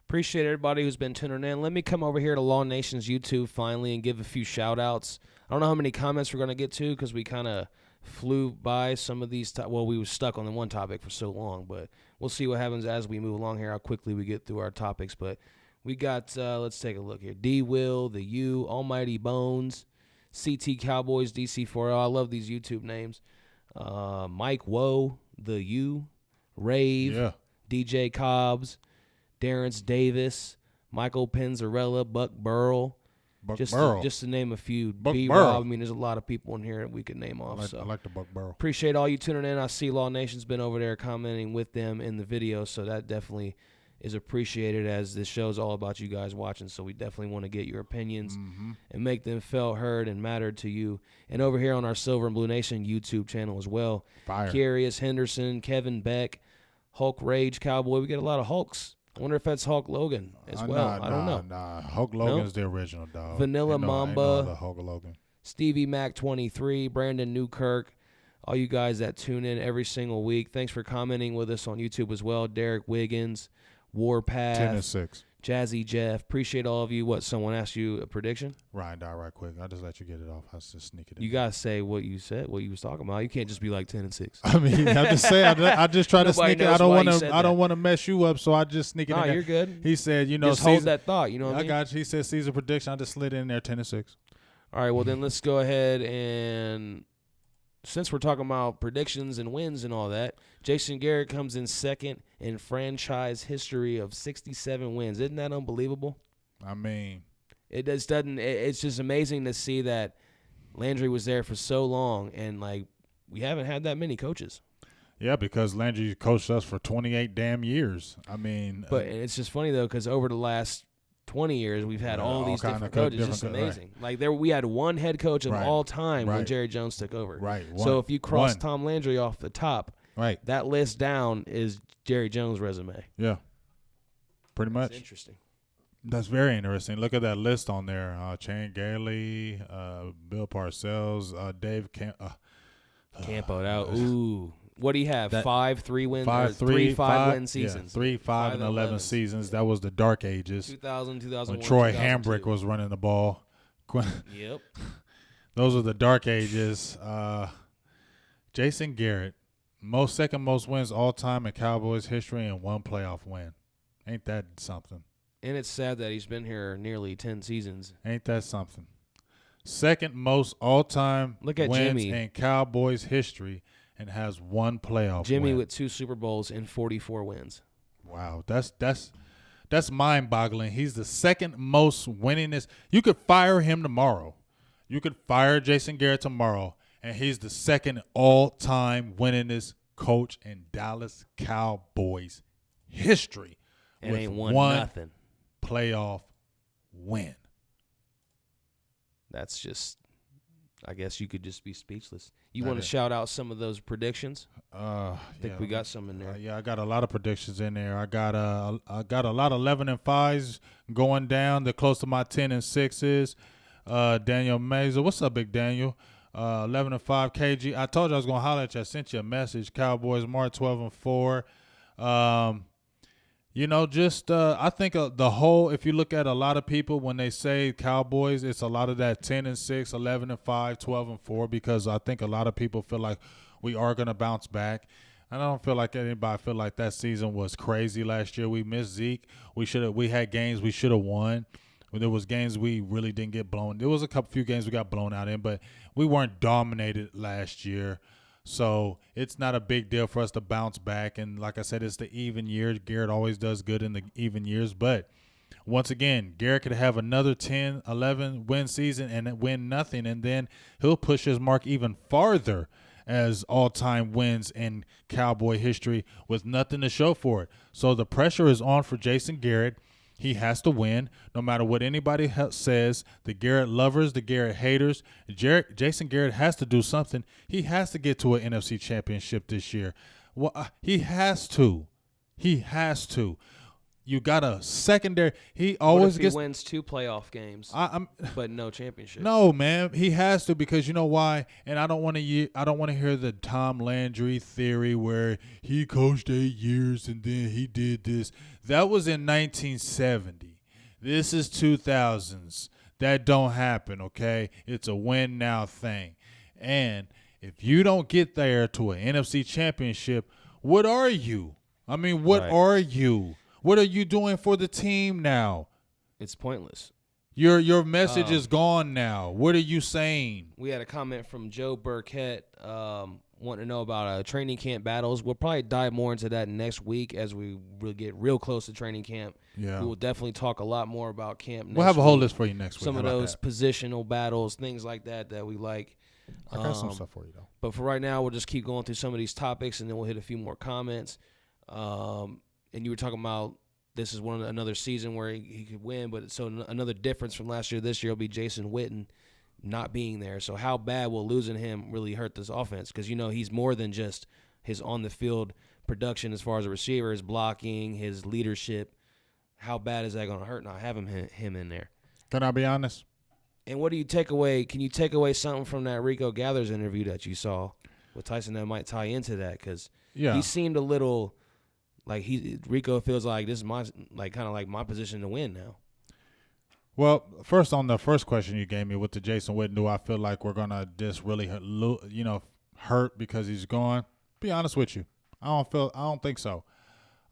Appreciate everybody who's been tuning in. Let me come over here to Law Nation's YouTube finally and give a few shout-outs. I don't know how many comments we're going to get to because we kind of flew by some of these. We were stuck on the one topic for so long, but we'll see what happens as we move along here, how quickly we get through our topics. But we got, let's take a look here. D-Will, The U, Almighty Bones, CT Cowboys, DC4L. I love these YouTube names. Mike Woe, The U, Rave, DJ Cobbs, Darrence Davis, Michael Penzarella, Buck Burrell. Just to name a few. B-Rob. I mean, there's a lot of people in here that we could name off. I like the Buck Burrell. Appreciate all you tuning in. I see Law Nation's been over there commenting with them in the video, so that definitely is appreciated as this show's all about you guys watching. So we definitely want to get your opinions and make them felt, heard, and mattered to you. And over here on our Silver and Blue Nation YouTube channel as well. Fire. Curious Henderson, Kevin Beck, Hulk Rage Cowboy. We get a lot of Hulks. I wonder if that's Hulk Logan as well. I don't know. Nah, Hulk Logan's the original, dog. Vanilla Mamba, the Hulk Logan. Stevie Mac 23, Brandon Newkirk, all you guys that tune in every single week. Thanks for commenting with us on YouTube as well. Derek Wiggins, Warpath, 10-6. Jazzy Jeff. Appreciate all of you. What, someone asked you a prediction? Ryan, die right quick. I'll just let you get it off. I'll just sneak it in. You got to say what you said, what you was talking about. You can't just be like 10-6. I mean, I'm just saying, I just try to sneak it. I don't want to mess you up, so I just sneak it in there. You're good. He said, just hold that thought. You know what I mean? got you. He said season prediction. I just slid in there 10-6. All right, well, then let's go ahead and since we're talking about predictions and wins and all that, Jason Garrett comes in second in franchise history of 67 wins. Isn't that unbelievable? I mean, it's just amazing to see that Landry was there for so long, and like we haven't had that many coaches. Yeah, because Landry coached us for 28 damn years. I mean, but it's just funny though, because over the last 20 years, we've had all these different coaches. It's just amazing. Right. Like we had one head coach of all time when Jerry Jones took over. Right. So if you cross Tom Landry off the top, that list down is Jerry Jones' resume. Yeah. Pretty much. That's interesting. That's very interesting. Look at that list on there. Chan Gailey, Bill Parcells, Dave Campoed out. Ooh. What do you have? 5 win seasons. 3, 5, and 11 seasons. That was the dark ages. 2000, 2001, when Troy Hambrick was running the ball. Yep. Those are the dark ages. Jason Garrett, second most wins all time in Cowboys history and one playoff win. Ain't that something? And it's sad that he's been here nearly 10 seasons. Ain't that something? Second most all-time Look at wins Jimmy. in Cowboys history and has one playoff Jimmy win. with 2 Super Bowls and 44 wins. Wow, that's mind-boggling. He's the second most winningest. You could fire him tomorrow. You could fire Jason Garrett tomorrow, and he's the second all-time winningest coach in Dallas Cowboys history. And with ain't won one nothing. playoff win. That's just, I guess you could just be speechless. You want to shout out some of those predictions? I think we got some in there. Yeah, I got a lot of predictions in there. I got a lot of 11-5s going down. They're close to my 10-6s. Daniel Mazer, what's up, Big Daniel? 11-5 KG. I told you I was gonna holler at you. I sent you a message. Cowboys March 12-4. I think the whole. If you look at a lot of people when they say Cowboys, it's a lot of that 10-6, 11-5, 12-4 because I think a lot of people feel like we are gonna bounce back. And I don't feel like anybody feel like that season was crazy last year. We missed Zeke. We had games we should have won. There was games we really didn't get blown. There was a few games we got blown out in, but we weren't dominated last year. So it's not a big deal for us to bounce back. And like I said, it's the even year. Garrett always does good in the even years. But once again, Garrett could have another 10, 11 win season and win nothing. And then he'll push his mark even farther as all-time wins in Cowboy history with nothing to show for it. So the pressure is on for Jason Garrett. He has to win no matter what anybody says. The Garrett lovers, the Garrett haters. Jason Garrett has to do something. He has to get to an NFC championship this year. Well, he has to. He has to. You got a secondary. He always He wins 2 playoff games, but no championship. No, man, he has to because you know why. And I don't want to hear the Tom Landry theory where he coached 8 years and then he did this. That was in 1970. This is 2000s. That don't happen. Okay, it's a win now thing. And if you don't get there to an NFC championship, what are you? I mean, what are you? What are you doing for the team now? It's pointless. Your message is gone now. What are you saying? We had a comment from Joe Burkett wanting to know about training camp battles. We'll probably dive more into that next week as we really get real close to training camp. Yeah. We will definitely talk a lot more about camp next We'll have a whole week. list for you next week. Some of those positional battles, things like that we like. I got some stuff for you, though. But for right now, we'll just keep going through some of these topics, and then we'll hit a few more comments. And you were talking about this is another season where he could win, but so another difference from last year this year will be Jason Witten not being there. So how bad will losing him really hurt this offense? Because, he's more than just his on-the-field production as far as a receiver, his blocking, his leadership. How bad is that going to hurt not having him in there? Can I be honest? And what do you take away? Can you take away something from that Rico Gathers interview that you saw with Tyson that might tie into that? Because he seemed a little – like Rico feels like this is my kind of like my position to win now. Well, first on the first question you gave me with the Jason Witten, do I feel like we're gonna just really hurt because he's gone? Be honest with you, I don't think so.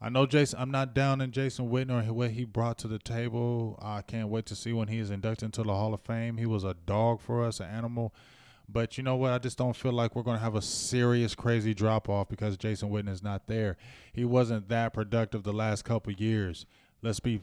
I know Jason. I'm not down in Jason Witten or what he brought to the table. I can't wait to see when he is inducted into the Hall of Fame. He was a dog for us, an animal. But you know what? I just don't feel like we're going to have a serious, crazy drop-off because Jason Witten is not there. He wasn't that productive the last couple of years. Let's be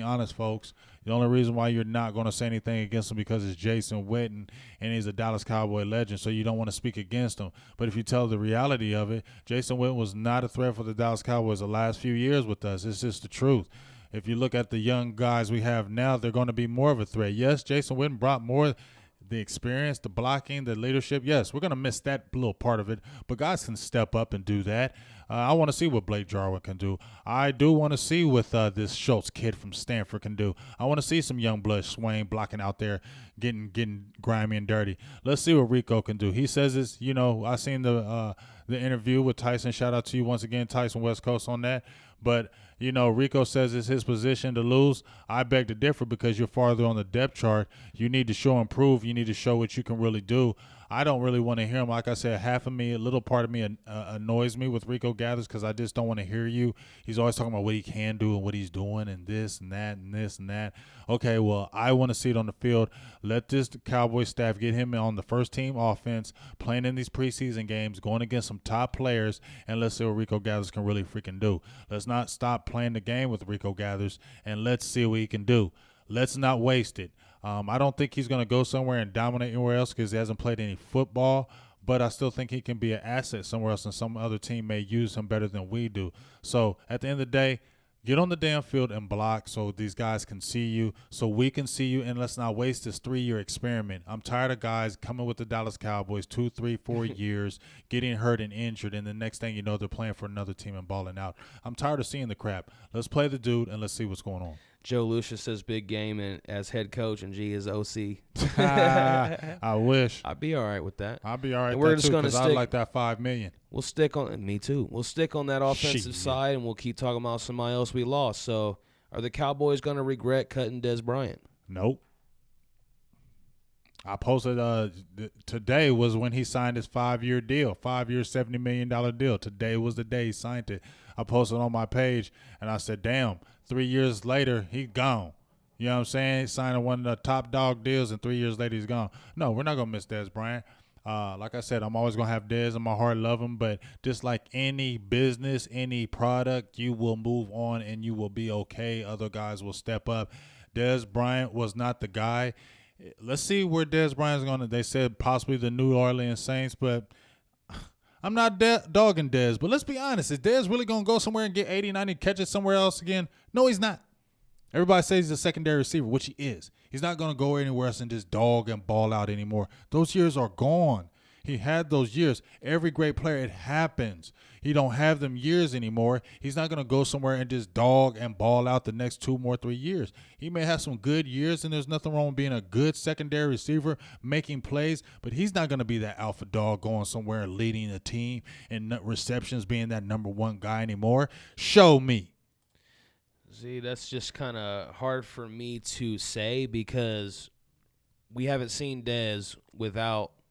honest, folks. The only reason why you're not going to say anything against him because it's Jason Witten and he's a Dallas Cowboy legend, so you don't want to speak against him. But if you tell the reality of it, Jason Witten was not a threat for the Dallas Cowboys the last few years with us. It's just the truth. If you look at the young guys we have now, they're going to be more of a threat. Yes, Jason Witten brought more – the experience, the blocking, the leadership. Yes, we're going to miss that little part of it, but guys can step up and do that. I want to see what Blake Jarwin can do. I do want to see what this Schultz kid from Stanford can do. I want to see some young blood Swain blocking out there, getting grimy and dirty. Let's see what Rico can do. He says it's, I seen the the interview with Tyson. Shout out to you once again, Tyson West Coast, on that. But, Rico says it's his position to lose. I beg to differ because you're farther on the depth chart. You need to show and prove. You need to show what you can really do. I don't really want to hear him. Like I said, half of me, a little part of me annoys me with Rico Gathers because I just don't want to hear you. He's always talking about what he can do and what he's doing and this and that and this and that. Okay, well, I want to see it on the field. Let this Cowboys staff get him on the first team offense, playing in these preseason games, going against some top players, and let's see what Rico Gathers can really freaking do. Let's not stop playing the game with Rico Gathers, and let's see what he can do. Let's not waste it. I don't think he's going to go somewhere and dominate anywhere else because he hasn't played any football, but I still think he can be an asset somewhere else, and some other team may use him better than we do. So at the end of the day, get on the damn field and block so these guys can see you, so we can see you, and let's not waste this 3-year experiment. I'm tired of guys coming with the Dallas Cowboys 2, 3, 4 years, getting hurt and injured, and the next thing you know, they're playing for another team and balling out. I'm tired of seeing the crap. Let's play the dude, and let's see what's going on. Joe Lucius says big game and as head coach and G is OC. I wish. I'd be all right with that. I'd be all right And with we're that just too gonna because I stick- like that $5 million. We'll stick on me too. We'll stick on that offensive Shit. side and we'll keep talking about somebody else we lost. So are the Cowboys going to regret cutting Dez Bryant? Nope. I posted today was when he signed his 5-year deal, 5-year, $70 million deal. Today was the day he signed it. I posted on my page, and I said, damn, 3 years later, he's gone. You know what I'm saying? He's signing one of the top dog deals, and 3 years later, he's gone. No, we're not going to miss Dez Bryant. Like I said, I'm always going to have Dez in my heart, love him, but just like any business, any product, you will move on and you will be okay. Other guys will step up. Dez Bryant was not the guy. Let's see where Dez Bryant's going to. They said possibly the New Orleans Saints, but I'm not dogging Dez. But let's be honest. Is Dez really going to go somewhere and get 80, 90 catches somewhere else again? No, he's not. Everybody says he's a secondary receiver, which he is. He's not going to go anywhere else and just dog and ball out anymore. Those years are gone. He had those years. Every great player, it happens. He don't have them years anymore. He's not going to go somewhere and just dog and ball out the next 2 more 3 years. He may have some good years, and there's nothing wrong with being a good secondary receiver, making plays, but he's not going to be that alpha dog going somewhere and leading a team and receptions being that number 1 guy anymore. Show me. See, that's just kind of hard for me to say because we haven't seen Dez without –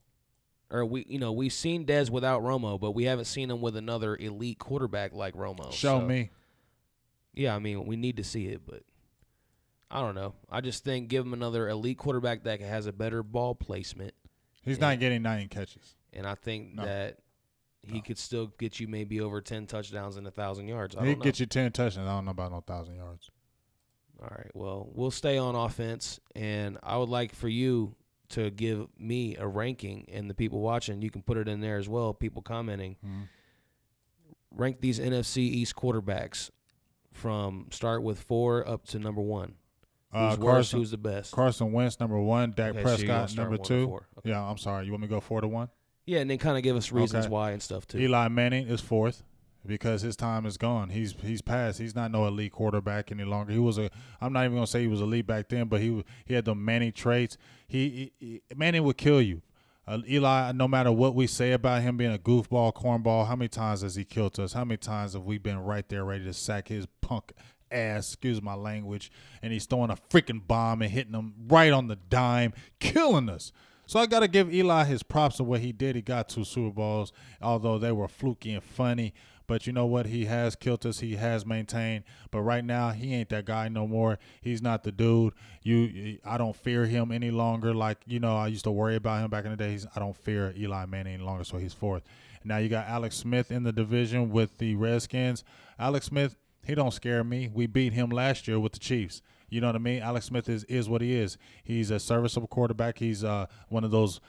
or we've seen Dez without Romo, but we haven't seen him with another elite quarterback like Romo. Show me. Yeah, I mean, we need to see it, but I don't know. I just think give him another elite quarterback that has a better ball placement. He's not getting 90 catches. And I think that he could still get you maybe over 10 touchdowns and 1,000 yards. He could get you 10 touchdowns. I don't know about no 1,000 yards. All right, well, we'll stay on offense, and I would like for you to give me a ranking, and the people watching, you can put it in there as well, people commenting. Mm-hmm. Rank these NFC East quarterbacks from start with 4 up to number 1. Who's worst, who's the best? Carson Wentz, number 1. Dak Prescott, so number 2. Okay. Yeah, I'm sorry. You want me to go 4-1? Yeah, and then kind of give us reasons why and stuff, too. Eli Manning is 4th. Because his time is gone. He's passed. He's not no elite quarterback any longer. He was I'm not even gonna say he was elite back then, but he had the Manning traits. Manning would kill you. Eli, no matter what we say about him being a goofball, cornball, how many times has he killed us? How many times have we been right there ready to sack his punk ass, excuse my language, and he's throwing a freaking bomb and hitting them right on the dime, killing us. So I got to give Eli his props of what he did. He got 2 Super Bowls, although they were fluky and funny. But you know what? He has killed us. He has maintained. But right now, he ain't that guy no more. He's not the dude. I don't fear him any longer. Like, I used to worry about him back in the day. I don't fear Eli Manning any longer, so he's 4th. Now you got Alex Smith in the division with the Redskins. Alex Smith, he don't scare me. We beat him last year with the Chiefs. You know what I mean? Alex Smith is what he is. He's a serviceable quarterback. He's one of those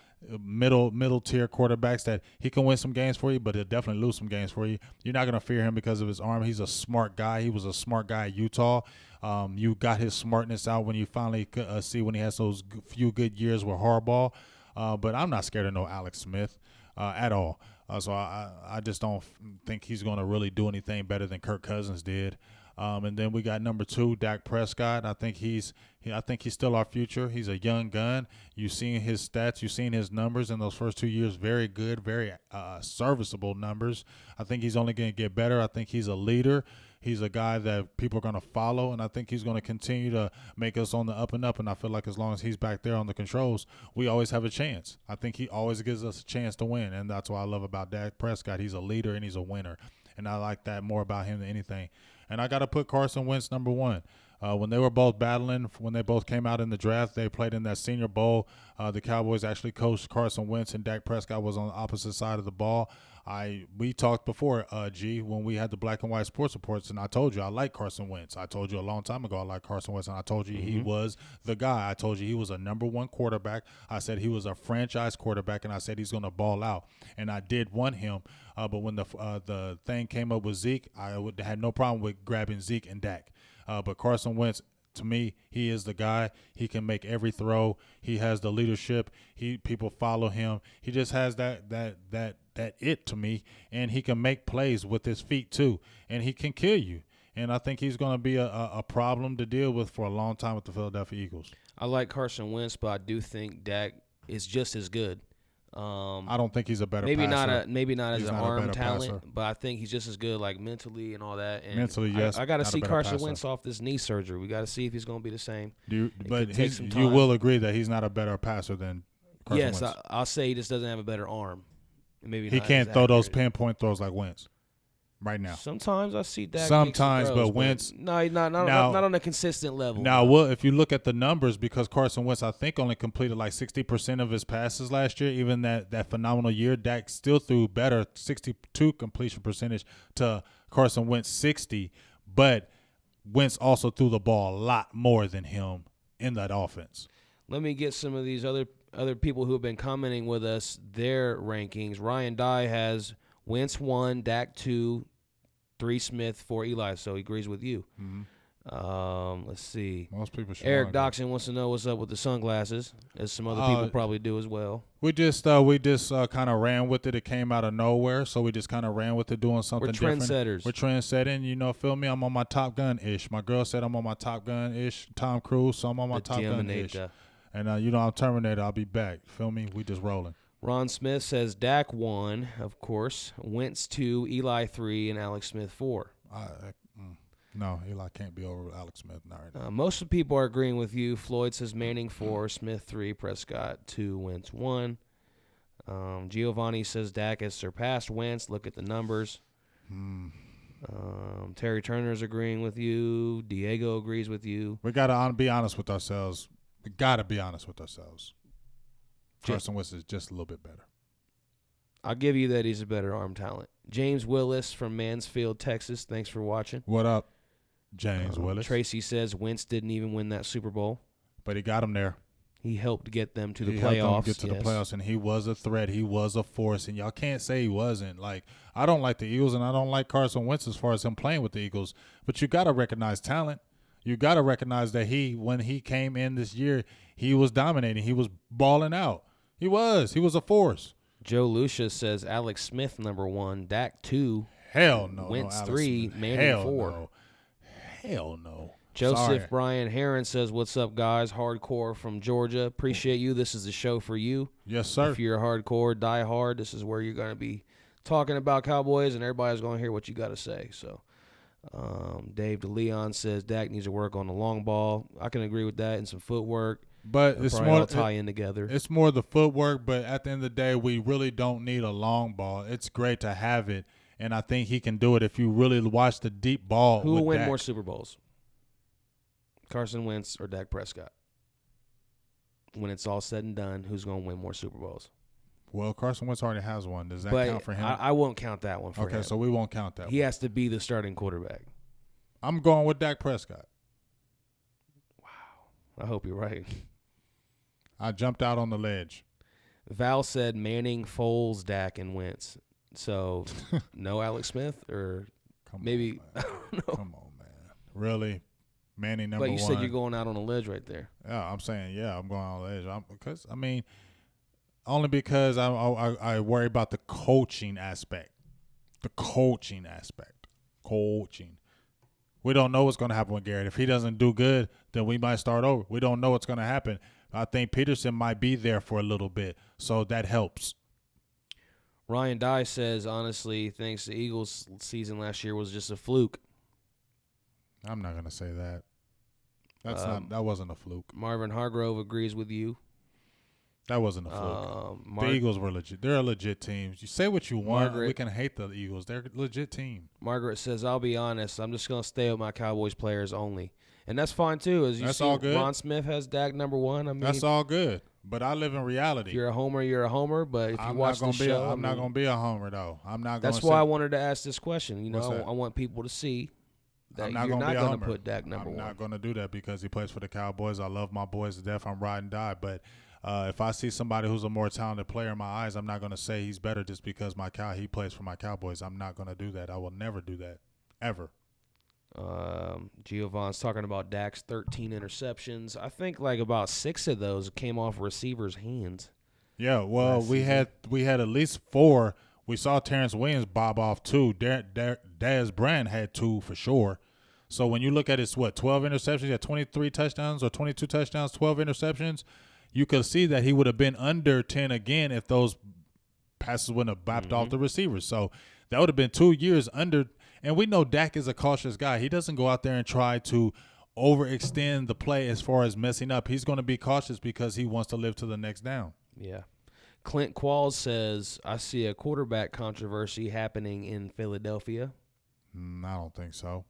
middle tier quarterbacks that he can win some games for you, but he'll definitely lose some games for you. You're not going to fear him because of his arm. He's a smart guy. He was a smart guy at Utah. You got his smartness out when you finally see when he has those few good years with Harbaugh. But I'm not scared of no Alex Smith at all. So I just don't think he's going to really do anything better than Kirk Cousins did. And then we got number 2, Dak Prescott. I think he's still our future. He's a young gun. You've seen his stats. You've seen his numbers in those first 2 years. Very good, very serviceable numbers. I think he's only going to get better. I think he's a leader. He's a guy that people are going to follow, and I think he's going to continue to make us on the up and up. And I feel like as long as he's back there on the controls, we always have a chance. I think he always gives us a chance to win, and that's what I love about Dak Prescott. He's a leader and he's a winner, and I like that more about him than anything. And I got to put Carson Wentz number 1. When they were both battling, when they both came out in the draft, they played in that Senior Bowl. The Cowboys actually coached Carson Wentz, and Dak Prescott was on the opposite side of the ball. We talked before, when we had the Black and White Sports Reports, and I told you I like Carson Wentz. I told you a long time ago I like Carson Wentz, and I told you he was the guy. I told you he was a number 1 quarterback. I said he was a franchise quarterback, and I said he's going to ball out, and I did want him. But when the thing came up with Zeke, I had no problem with grabbing Zeke and Dak. But Carson Wentz, to me, he is the guy. He can make every throw. He has the leadership. People follow him. He just has that it to me, and he can make plays with his feet too, and he can kill you. And I think he's going to be a problem to deal with for a long time with the Philadelphia Eagles. I like Carson Wentz, but I do think Dak is just as good. I don't think he's a better maybe passer. Maybe not as an arm talent, passer. but I think he's just as good, like mentally and all that. And mentally, yes. I got to see Carson Wentz off this knee surgery. We got to see if he's going to be the same. You will agree that he's not a better passer than Carson Wentz. Yes, I'll say he just doesn't have a better arm. Maybe he can't throw those pinpoint throws like Wentz right now. Sometimes I see Dak. Sometimes, throws, but Wentz. No, not on a consistent level. Now, well, if you look at the numbers, because Carson Wentz, I think, only completed like 60% of his passes last year. Even that phenomenal year, Dak still threw better, 62 completion percentage to Carson Wentz 60. But Wentz also threw the ball a lot more than him in that offense. Let me get some of these other people who have been commenting with us, their rankings. Ryan Dye has Wentz 1, Dak 2, 3 Smith, 4 Eli, so he agrees with you. Mm-hmm. Let's see. Most people should. Eric Doxson wants to know what's up with the sunglasses, as some other people probably do as well. We just kind of ran with it. It came out of nowhere, so we just kind of ran with it, doing something different. We're trendsetters. We're trendsetting, feel me? I'm on my Top Gun-ish. My girl said I'm on my Top Gun-ish, Tom Cruise, so I'm on my Top Gun-ish. And, I'm Terminator. I'll be back. Feel me? We just rolling. Ron Smith says Dak 1, of course, Wentz 2, Eli 3, and Alex Smith 4. No, Eli can't be over Alex Smith. Not right now. Most of the people are agreeing with you. Floyd says Manning 4, Smith 3, Prescott 2, Wentz 1. Giovanni says Dak has surpassed Wentz. Look at the numbers. Terry Turner's agreeing with you. Diego agrees with you. We got to be honest with ourselves. Carson Wentz is just a little bit better. I'll give you that he's a better arm talent. James Willis from Mansfield, Texas. Thanks for watching. What up, James Willis? Tracy says Wentz didn't even win that Super Bowl. But he got him there. He helped get them to the playoffs. He helped them get to the playoffs, and he was a threat. He was a force, and y'all can't say he wasn't. Like, I don't like the Eagles, and I don't like Carson Wentz as far as him playing with the Eagles. But you got to recognize talent. You got to recognize that when he came in this year, he was dominating. He was balling out. He was a force. Joe Lucia says Alex Smith number 1, Dak 2. Hell no. Wentz no 3, Manning 4. No. Hell no. Joseph Brian Heron says, "What's up, guys? Hardcore from Georgia. Appreciate you. This is the show for you. Yes, sir. If you're hardcore, die hard. This is where you're going to be talking about Cowboys, and everybody's going to hear what you got to say." So, Dave DeLeon says Dak needs to work on the long ball. I can agree with that, and some footwork. But it's more more tie in together. It's more the footwork, but at the end of the day, we really don't need a long ball. It's great to have it, and I think he can do it if you really watch the deep ball. Who will win Dak. more Super Bowls? Carson Wentz or Dak Prescott? When it's all said and done, who's going to win more Super Bowls? Well, Carson Wentz already has one. Does that count for him? I won't count that one for him. Okay, so we won't count that He has to be the starting quarterback. I'm going with Dak Prescott. Wow. I hope you're right. I jumped out on the ledge. Val said Manning, Foles, Dak, and Wentz. So, no Alex Smith or maybe – I don't know. Come on, man. Really? Manning number 1. But you said you're going out on a ledge right there. Yeah, I'm saying, I'm going on the ledge. Only because I worry about the coaching aspect. Coaching. We don't know what's going to happen with Garrett. If he doesn't do good, then we might start over. We don't know what's going to happen. I think Peterson might be there for a little bit, so that helps. Ryan Dye says, honestly, thinks the Eagles' season last year was just a fluke. I'm not going to say that. That wasn't a fluke. Marvin Hargrove agrees with you. That wasn't a fluke. The Eagles were legit. They're a legit team. You say what you want. We can hate the Eagles. They're a legit team. Margaret says, I'll be honest. I'm just going to stay with my Cowboys players only. And that's fine, too. As you that's see, all good. Ron Smith has Dak number 1. I mean, that's all good. But I live in reality. If you're a homer, you're a homer. But if you watch the show, I'm not going to be a homer, though. I'm not. That's why I wanted to ask this question. You know, I want people to see that I'm not you're not going to put Dak number 1. I'm not going to do that because he plays for the Cowboys. I love my boys to death. I'm ride and die. But if I see somebody who's a more talented player in my eyes, I'm not going to say he's better just because he plays for my Cowboys. I'm not going to do that. I will never do that, ever. Giovanni's talking about Dak's 13 interceptions. I think like about 6 of those came off receivers' hands. Yeah, well, we had at least 4. We saw Terrence Williams bob off 2. Dez Bryant had 2 for sure. So when you look at his 12 interceptions, he had 23 touchdowns or 22 touchdowns, 12 interceptions. You could see that he would have been under 10 again if those passes wouldn't have bopped off the receivers. So that would have been 2 years under. And we know Dak is a cautious guy. He doesn't go out there and try to overextend the play as far as messing up. He's going to be cautious because he wants to live to the next down. Yeah. Clint Qualls says, I see a quarterback controversy happening in Philadelphia. I don't think so.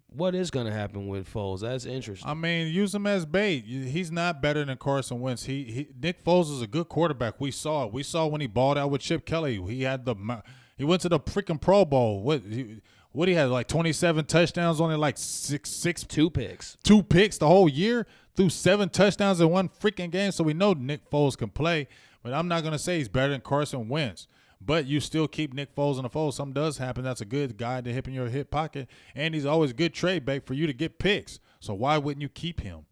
What is going to happen with Foles? That's interesting. I mean, use him as bait. He's not better than Carson Wentz. Nick Foles is a good quarterback. We saw it. We saw when he balled out with Chip Kelly. He went to the freaking Pro Bowl. What he had, like 27 touchdowns, only like 2 picks. 2 picks the whole year, threw 7 touchdowns in one freaking game. So we know Nick Foles can play. But I'm not going to say he's better than Carson Wentz. But you still keep Nick Foles in the fold. Something does happen. That's a good guy to hit in your hip pocket. And he's always a good trade bait for you to get picks. So why wouldn't you keep him?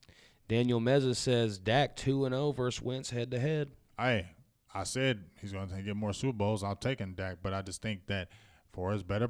Daniel Meza says Dak 2-0 versus Wentz head-to-head. I said he's going to get more Super Bowls. I'm taking Dak. But I just think that for his better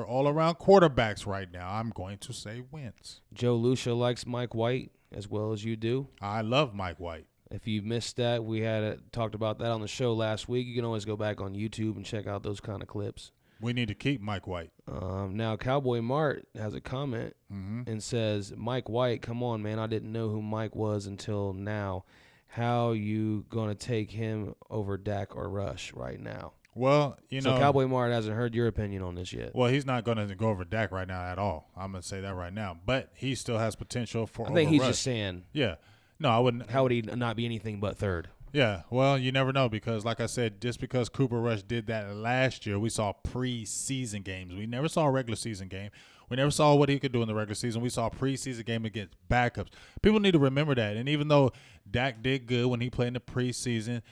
all-around quarterbacks right now, I'm going to say Wentz. Joe Lucia likes Mike White as well as you do. I love Mike White. If you missed that, we had talked about that on the show last week. You can always go back on YouTube and check out those kind of clips. We need to keep Mike White. Now, Cowboy Mart has a comment and says, Mike White, come on, man. I didn't know who Mike was until now. How you going to take him over Dak or Rush right now? Well, So Cowboy Mart hasn't heard your opinion on this yet. Well, he's not going to go over Dak right now at all. I'm going to say that right now. But he still has potential for I think he's Rush. just saying. Yeah. No, I wouldn't. How would he not be anything but third? Yeah, well, you never know because, like I said, just because Cooper Rush did that last year, we saw preseason games. We never saw a regular season game. We never saw what he could do in the regular season. We saw a preseason game against backups. People need to remember that. And even though Dak did good when he played in the preseason,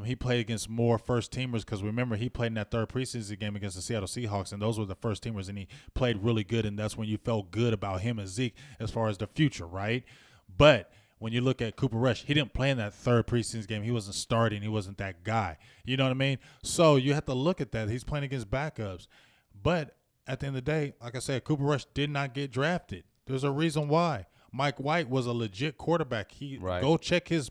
he played against more first-teamers because, remember, he played in that third preseason game against the Seattle Seahawks, and those were the first-teamers, and he played really good, and that's when you felt good about him and Zeke as far as the future, right? But when you look at Cooper Rush, he didn't play in that third preseason game. He wasn't starting. He wasn't that guy. You know what I mean? So you have to look at that. He's playing against backups. But at the end of the day, like I said, Cooper Rush did not get drafted. There's a reason why. Mike White was a legit quarterback. Go check his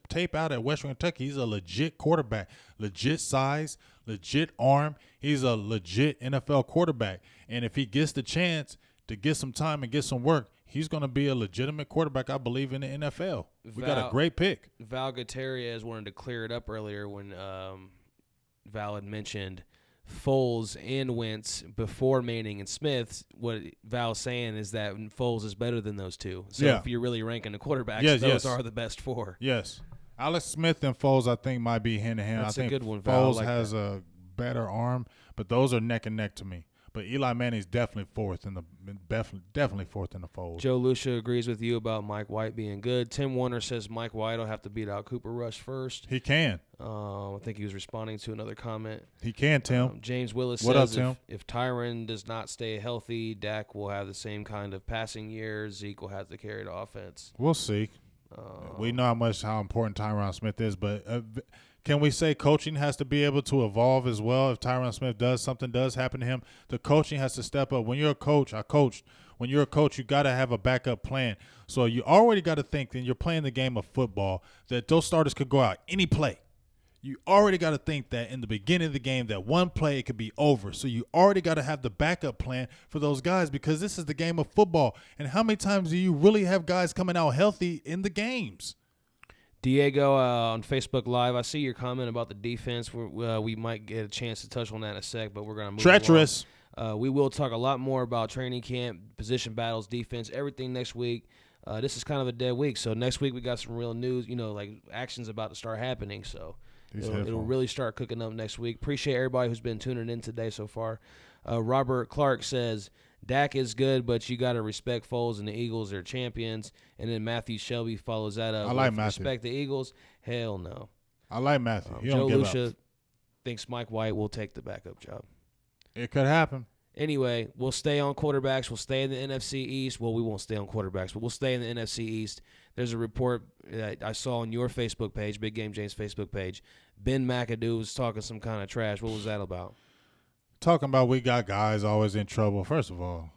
tape out at Western Kentucky. He's a legit quarterback, legit size, legit arm. He's a legit NFL quarterback. And if he gets the chance to get some time and get some work, he's going to be a legitimate quarterback, I believe, in the NFL. We got a great pick. Val Gutierrez wanted to clear it up earlier when Val had mentioned Foles and Wentz before Manning and Smith. What Val's saying is that Foles is better than those two. So if you're really ranking the quarterbacks, those are the best 4. Yes. Alex Smith and Foles, I think, might be hand-to-hand. That's I think a good one, Val. Foles has a better arm, but those are neck and neck to me. But Eli Manning's definitely fourth in the fold. Joe Lucia agrees with you about Mike White being good. Tim Warner says Mike White will have to beat out Cooper Rush first. He can. I think he was responding to another comment. He can, Tim. James Willis What says up, Tim? If Tyron does not stay healthy, Dak will have the same kind of passing years. Zeke will have to carry the offense. We'll see. We know how important Tyron Smith is, but Can we say coaching has to be able to evolve as well? If Tyron Smith something does happen to him, the coaching has to step up. When you're a coach, I coached. When you're a coach, you got to have a backup plan. So you already got to think that you're playing the game of football, that those starters could go out any play. You already got to think that in the beginning of the game that one play it could be over. So you already got to have the backup plan for those guys because this is the game of football. And how many times do you really have guys coming out healthy in the games? Diego on Facebook Live, I see your comment about the defense. We might get a chance to touch on that in a sec, but we're going to move Treacherous. along. We will talk a lot more about training camp, position battles, defense, everything next week. This is kind of a dead week, so next week we got some real news, like action's about to start happening, so it'll really start cooking up next week. Appreciate everybody who's been tuning in today so far. Robert Clark says, Dak is good, but you got to respect Foles and the Eagles. They're champions. And then Matthew Shelby follows that up. I like Matthew. Respect the Eagles? Hell no. I like Matthew. Joe Lucia thinks Mike White will take the backup job. It could happen. Anyway, we'll stay on quarterbacks. We'll stay in the NFC East. Well, we won't stay on quarterbacks, but we'll stay in the NFC East. There's a report that I saw on your Facebook page, Big Game James Facebook page. Ben McAdoo was talking some kind of trash. What was that about? Talking about we got guys always in trouble. First of all,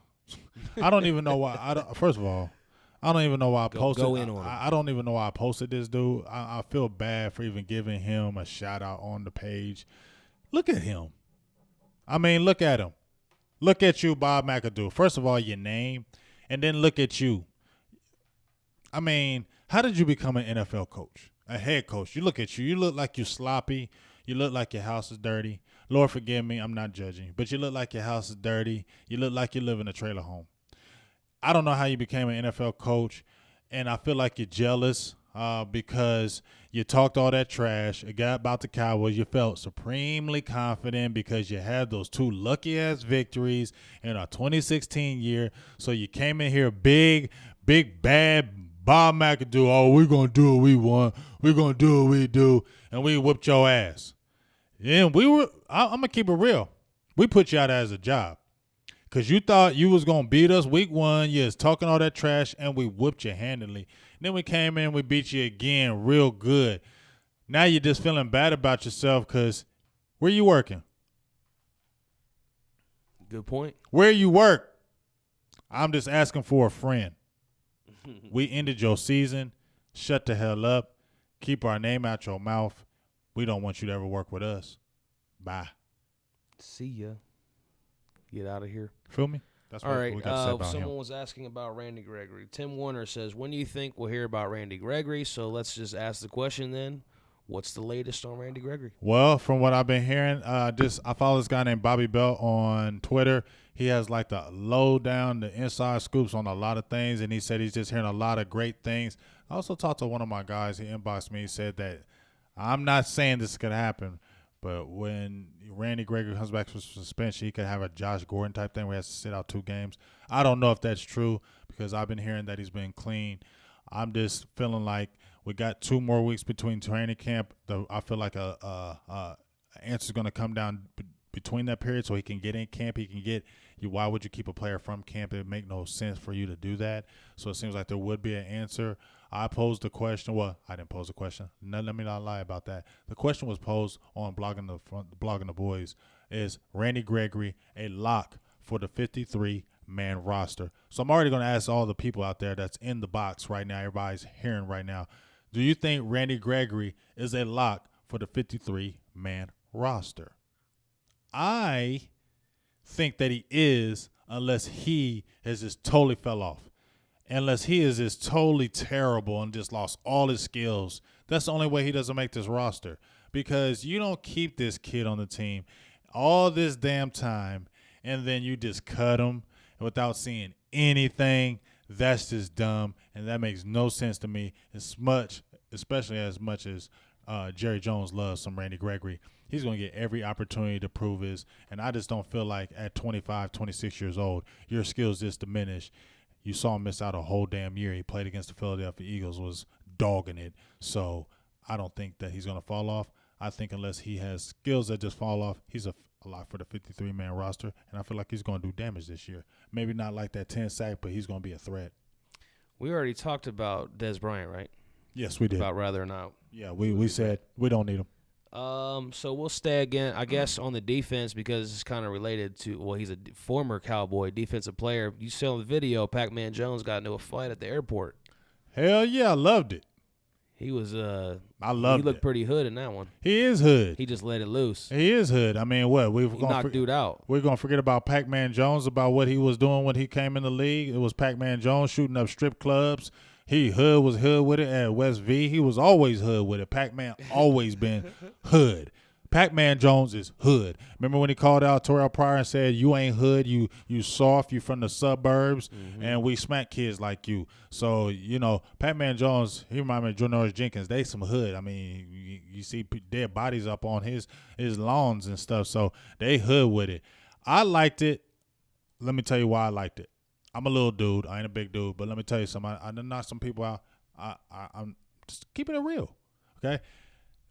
I don't even know why. I don't even know why I posted. Go in on I don't even know why I posted this dude. I feel bad for even giving him a shout out on the page. Look at him. I mean, look at him. Look at you, Bob McAdoo. First of all, your name, and then look at you. I mean, how did you become an NFL coach, a head coach? You look at you. You look like you're sloppy. You look like your house is dirty. Lord forgive me, I'm not judging, but you look like your house is dirty. You look like you live in a trailer home. I don't know how you became an NFL coach, and I feel like you're jealous because you talked all that trash about the Cowboys. You felt supremely confident because you had those two lucky-ass victories in our 2016 year. So you came in here big, bad Bob McAdoo. Oh, we're going to do what we want. We're going to do what we do, and we whooped your ass. And I'm going to keep it real. We put you out as a job because you thought you was going to beat us week one. You was talking all that trash, and we whooped you handily. Then we came in, we beat you again real good. Now you're just feeling bad about yourself because where you working? Good point. Where you work? I'm just asking for a friend. We ended your season. Shut the hell up. Keep our name out your mouth. We don't want you to ever work with us. Bye. See ya. Get out of here. Feel me? That's what we got to say about someone him. was asking about Randy Gregory. Tim Warner says, when do you think we'll hear about Randy Gregory? So let's just ask the question then. What's the latest on Randy Gregory? Well, from what I've been hearing, I follow this guy named Bobby Bell on Twitter. He has like the lowdown, the inside scoops on a lot of things, and he said he's just hearing a lot of great things. I also talked to one of my guys. He inboxed me. He said that I'm not saying this could happen, but when Randy Gregory comes back from suspension, he could have a Josh Gordon type thing where he has to sit out 2 games. I don't know if that's true because I've been hearing that he's been clean. I'm just feeling like we got 2 more weeks between training camp. I feel like a answer's going to come down between that period so he can get in camp. He can get you. Why would you keep a player from camp? It would make no sense for you to do that. So it seems like there would be an answer. I posed the question. Well, I didn't pose the question. No, let me not lie about that. The question was posed on blogging the boys. Is Randy Gregory a lock for the 53-man roster? So I'm already going to ask all the people out there that's in the box right now, everybody's hearing right now, do you think Randy Gregory is a lock for the 53-man roster? I think that he is, unless he has just totally fell off. Unless he is just totally terrible and just lost all his skills. That's the only way he doesn't make this roster. Because you don't keep this kid on the team all this damn time and then you just cut him without seeing anything. That's just dumb, and that makes no sense to me, especially as much as Jerry Jones loves some Randy Gregory. He's going to get every opportunity to prove his, and I just don't feel like at 25, 26 years old, your skills just diminish. You saw him miss out a whole damn year. He played against the Philadelphia Eagles, was dogging it. So I don't think that he's going to fall off. I think unless he has skills that just fall off, he's a lot for the 53-man roster, and I feel like he's going to do damage this year. Maybe not like that 10-sack, but he's going to be a threat. We already talked about Dez Bryant, right? Yes, we did. About rather or not. Yeah, we said we don't need him. So we'll stay again, I guess, on the defense because it's kind of related to. Well, he's a former Cowboy defensive player. You saw the video. Pacman Jones got into a fight at the airport. Hell yeah, I loved it. He was I loved it. He looked pretty hood in that one. He is hood. He just let it loose. He is hood. I mean, what He knocked dude out. We're gonna forget about Pacman Jones, about what he was doing when he came in the league. It was Pacman Jones shooting up strip clubs. He was hood with it at West V. He was always hood with it. Pacman always been hood. Pacman Jones is hood. Remember when he called out Terrell Pryor and said, "You ain't hood, you soft, you from the suburbs, and we smack kids like you." So, Pacman Jones, he reminded me of Janoris Jenkins. They some hood. I mean, you see dead bodies up on his lawns and stuff. So they hood with it. I liked it. Let me tell you why I liked it. I'm a little dude. I ain't a big dude, but let me tell you something. I done knock some people out. I'm just keeping it real, okay?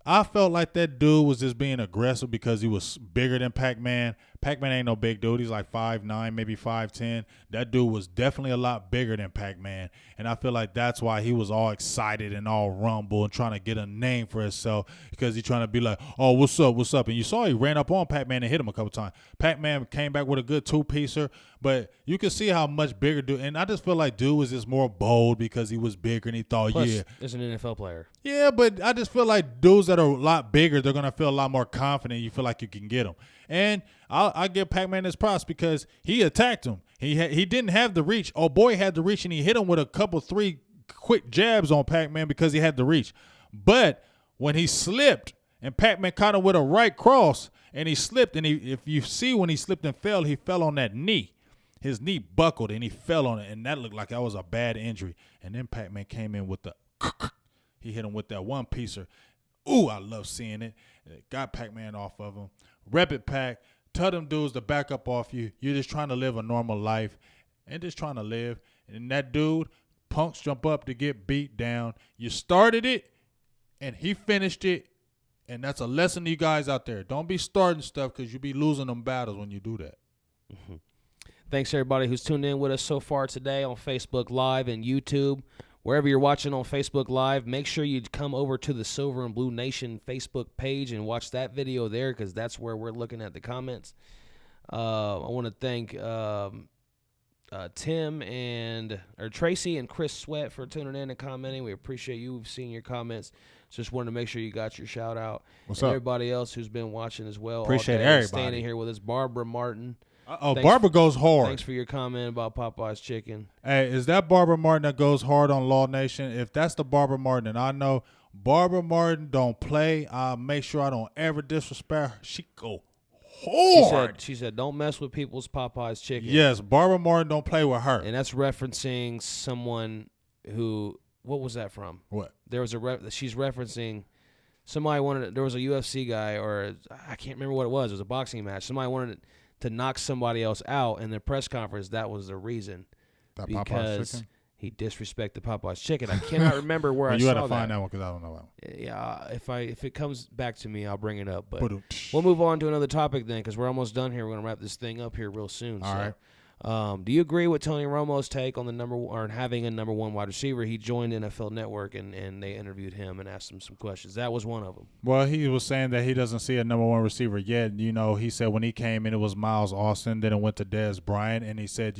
I felt like that dude was just being aggressive because he was bigger than Pacman. Pacman ain't no big dude. He's like 5'9", maybe 5'10". That dude was definitely a lot bigger than Pacman, and I feel like that's why he was all excited and all rumble and trying to get a name for himself because he's trying to be like, "Oh, what's up?" And you saw he ran up on Pacman and hit him a couple times. Pacman came back with a good two-piecer, but you can see how much bigger dude. And I just feel like dude was just more bold because he was bigger and he thought, Plus, yeah, is an NFL player. Yeah, but I just feel like dudes that are a lot bigger, they're gonna feel a lot more confident. You feel like you can get them, and I give Pacman his props because he attacked him. He didn't have the reach. Oh boy, had the reach, and he hit him with a couple 3 quick jabs on Pacman because he had the reach. But when he slipped, and Pacman caught him with a right cross, and he slipped, and if you see when he slipped and fell, he fell on that knee. His knee buckled, and he fell on it, and that looked like that was a bad injury. And then Pacman came in with the he hit him with that one-piecer. Ooh, I love seeing it. It got Pacman off of him. Rep it, Pac. Tell them dudes to back up off you. You're just trying to live a normal life and just trying to live. And that dude, punks jump up to get beat down. You started it, and he finished it. And that's a lesson to you guys out there. Don't be starting stuff because you be losing them battles when you do that. Mm-hmm. Thanks, everybody who's tuned in with us so far today on Facebook Live and YouTube. Wherever you're watching on Facebook Live, make sure you come over to the Silver and Blue Nation Facebook page and watch that video there because that's where we're looking at the comments. I want to thank Tracy and Chris Sweat for tuning in and commenting. We appreciate you. We've seen your comments. Just wanted to make sure you got your shout out. What's and up? Everybody else who's been watching as well. Appreciate all day, everybody. Standing here with us, Barbara Martin. Barbara goes hard. Thanks for your comment about Popeye's chicken. Hey, is that Barbara Martin that goes hard on Law Nation? If that's the Barbara Martin, and I know Barbara Martin don't play, I'll make sure I don't ever disrespect her. She go hard. She said, don't mess with people's Popeye's chicken. Yes, Barbara Martin don't play with her. And that's referencing someone who, what was that from? What? There was she's referencing somebody there was a UFC guy, or I can't remember what it was. It was a boxing match. Somebody wanted to knock somebody else out in the press conference. That was the reason. That Popeye's chicken? He disrespected Popeye's chicken. I cannot remember where I saw that. You got to find that one because I don't know that one. Yeah, if it comes back to me, I'll bring it up. But we'll move on to another topic then because we're almost done here. We're going to wrap this thing up here real soon. All right. Do you agree with Tony Romo's take on having a number one wide receiver? He joined NFL Network and they interviewed him and asked him some questions. That was one of them. Well, he was saying that he doesn't see a number one receiver yet. You know, he said when he came in, it was Miles Austin, then it went to Dez Bryant, and he said,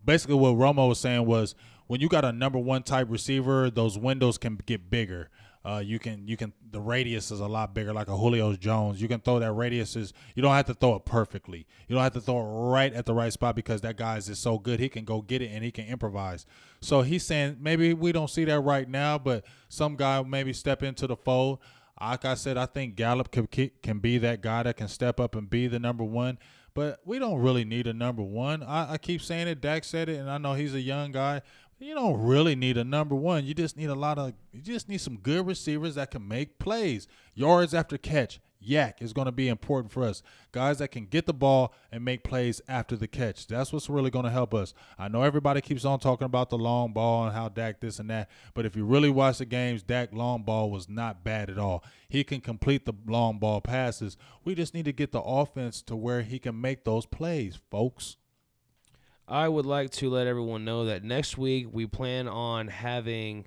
basically what Romo was saying was when you got a number one type receiver, those windows can get bigger. The radius is a lot bigger, like a Julio Jones. You can throw that radius you don't have to throw it perfectly. You don't have to throw it right at the right spot because that guy is just so good. He can go get it and he can improvise. So he's saying maybe we don't see that right now, but some guy maybe step into the fold. Like I said, I think Gallup can be that guy that can step up and be the number one. But we don't really need a number one. I keep saying it. Dak said it, and I know he's a young guy. You don't really need a number one. You just need some good receivers that can make plays. Yards after catch. Yak is going to be important for us. Guys that can get the ball and make plays after the catch. That's what's really going to help us. I know everybody keeps on talking about the long ball and how Dak this and that, but if you really watch the games, Dak long ball was not bad at all. He can complete the long ball passes. We just need to get the offense to where he can make those plays, folks. I would like to let everyone know that next week we plan on having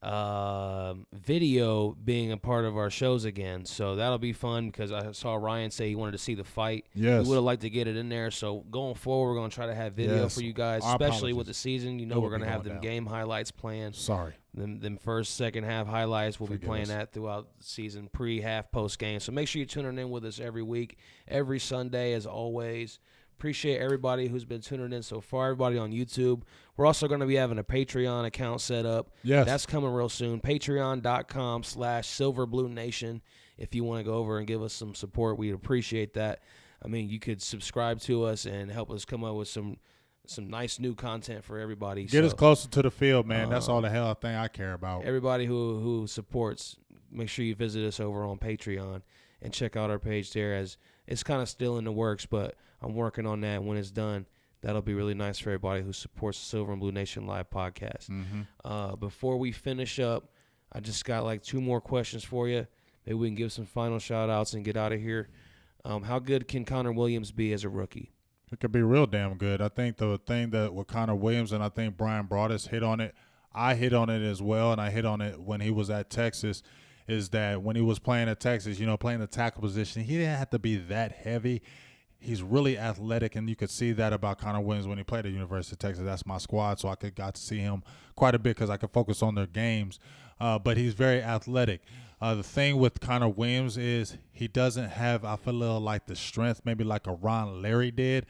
video being a part of our shows again. So that'll be fun because I saw Ryan say he wanted to see the fight. Yes. We would have liked to get it in there. So going forward, we're going to try to have video for you guys, especially with the season. You know, we're going to have them game highlights planned. Sorry. Them first, second half highlights, we'll be playing that throughout the season, pre, half, post game. So make sure you're tuning in with us every week, every Sunday, as always. Appreciate everybody who's been tuning in so far, everybody on YouTube. We're also going to be having a Patreon account set up. Yes. That's coming real soon. Patreon.com/SilverBlueNation. If you want to go over and give us some support, we'd appreciate that. I mean, you could subscribe to us and help us come up with some nice new content for everybody. Get us closer to the field, man. That's all the hell thing I care about. Everybody who supports, make sure you visit us over on Patreon and check out our page there, as it's kind of still in the works, but I'm working on that. When it's done, that'll be really nice for everybody who supports the Silver and Blue Nation Live podcast. Before we finish up, I just got like 2 more questions for you. Maybe we can give some final shout-outs and get out of here. How good can Connor Williams be as a rookie? It could be real damn good. I think the thing that with Connor Williams, and I think Brian Broaddus hit on it, I hit on it as well, and I hit on it when he was at Texas, is that when he was playing at Texas, you know, playing the tackle position, he didn't have to be that heavy. He's really athletic, and you could see that about Connor Williams when he played at University of Texas. That's my squad, so I got to see him quite a bit because I could focus on their games. But he's very athletic. The thing with Connor Williams is he doesn't have, I feel, a little like the strength, maybe like a Ron Larry did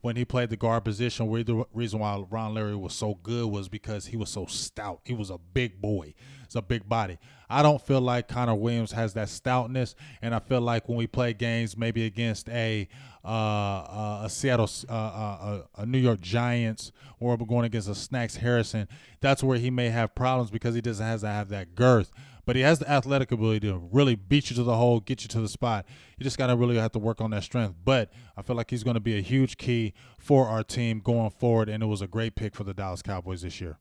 when he played the guard position. Where the reason why Ron Larry was so good was because he was so stout. He was a big boy. It's a big body. I don't feel like Connor Williams has that stoutness, and I feel like when we play games maybe against a Seattle, a New York Giants, or we're going against a Snacks Harrison, that's where he may have problems because he doesn't have that girth. But he has the athletic ability to really beat you to the hole, get you to the spot. You just got to really have to work on that strength. But I feel like he's going to be a huge key for our team going forward, and it was a great pick for the Dallas Cowboys this year.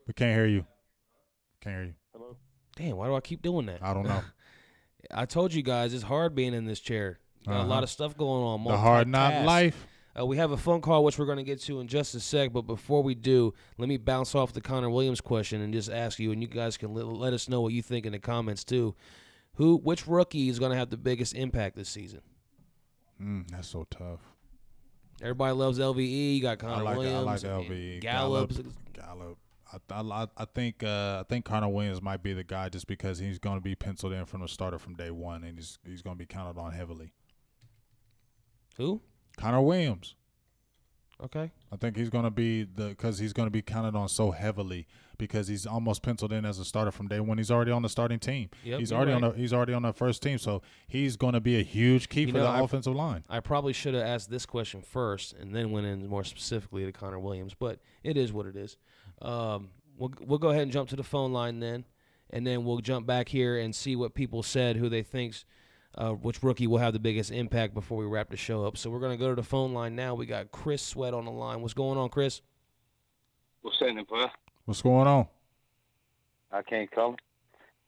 We can't hear you. Can't hear you. Hello? Damn, why do I keep doing that? I don't know. I told you guys it's hard being in this chair. Got a lot of stuff going on. The hard knock life. We have a phone call, which we're going to get to in just a sec. But before we do, let me bounce off the Connor Williams question and just ask you, and you guys can let us know what you think in the comments too. Which rookie is going to have the biggest impact this season? That's so tough. Everybody loves LVE. You got Connor Williams. I like LVE. Gallup. I think Connor Williams might be the guy just because he's going to be penciled in from the starter from day one, and he's going to be counted on heavily. Who? Connor Williams. Okay. I think he's going to be because he's going to be counted on so heavily because he's almost penciled in as a starter from day one. He's already on the starting team. Yep, he's already on the first team, so he's going to be a huge key for the offensive line. I probably should have asked this question first and then went in more specifically to Connor Williams, but it is what it is. We'll go ahead and jump to the phone line then, and then we'll jump back here and see what people said, who they think's which rookie will have the biggest impact before we wrap the show up. So we're going to go to the phone line now. We got Chris Sweat on the line. What's going on, Chris? What's happening, bro? What's going on? I can't come.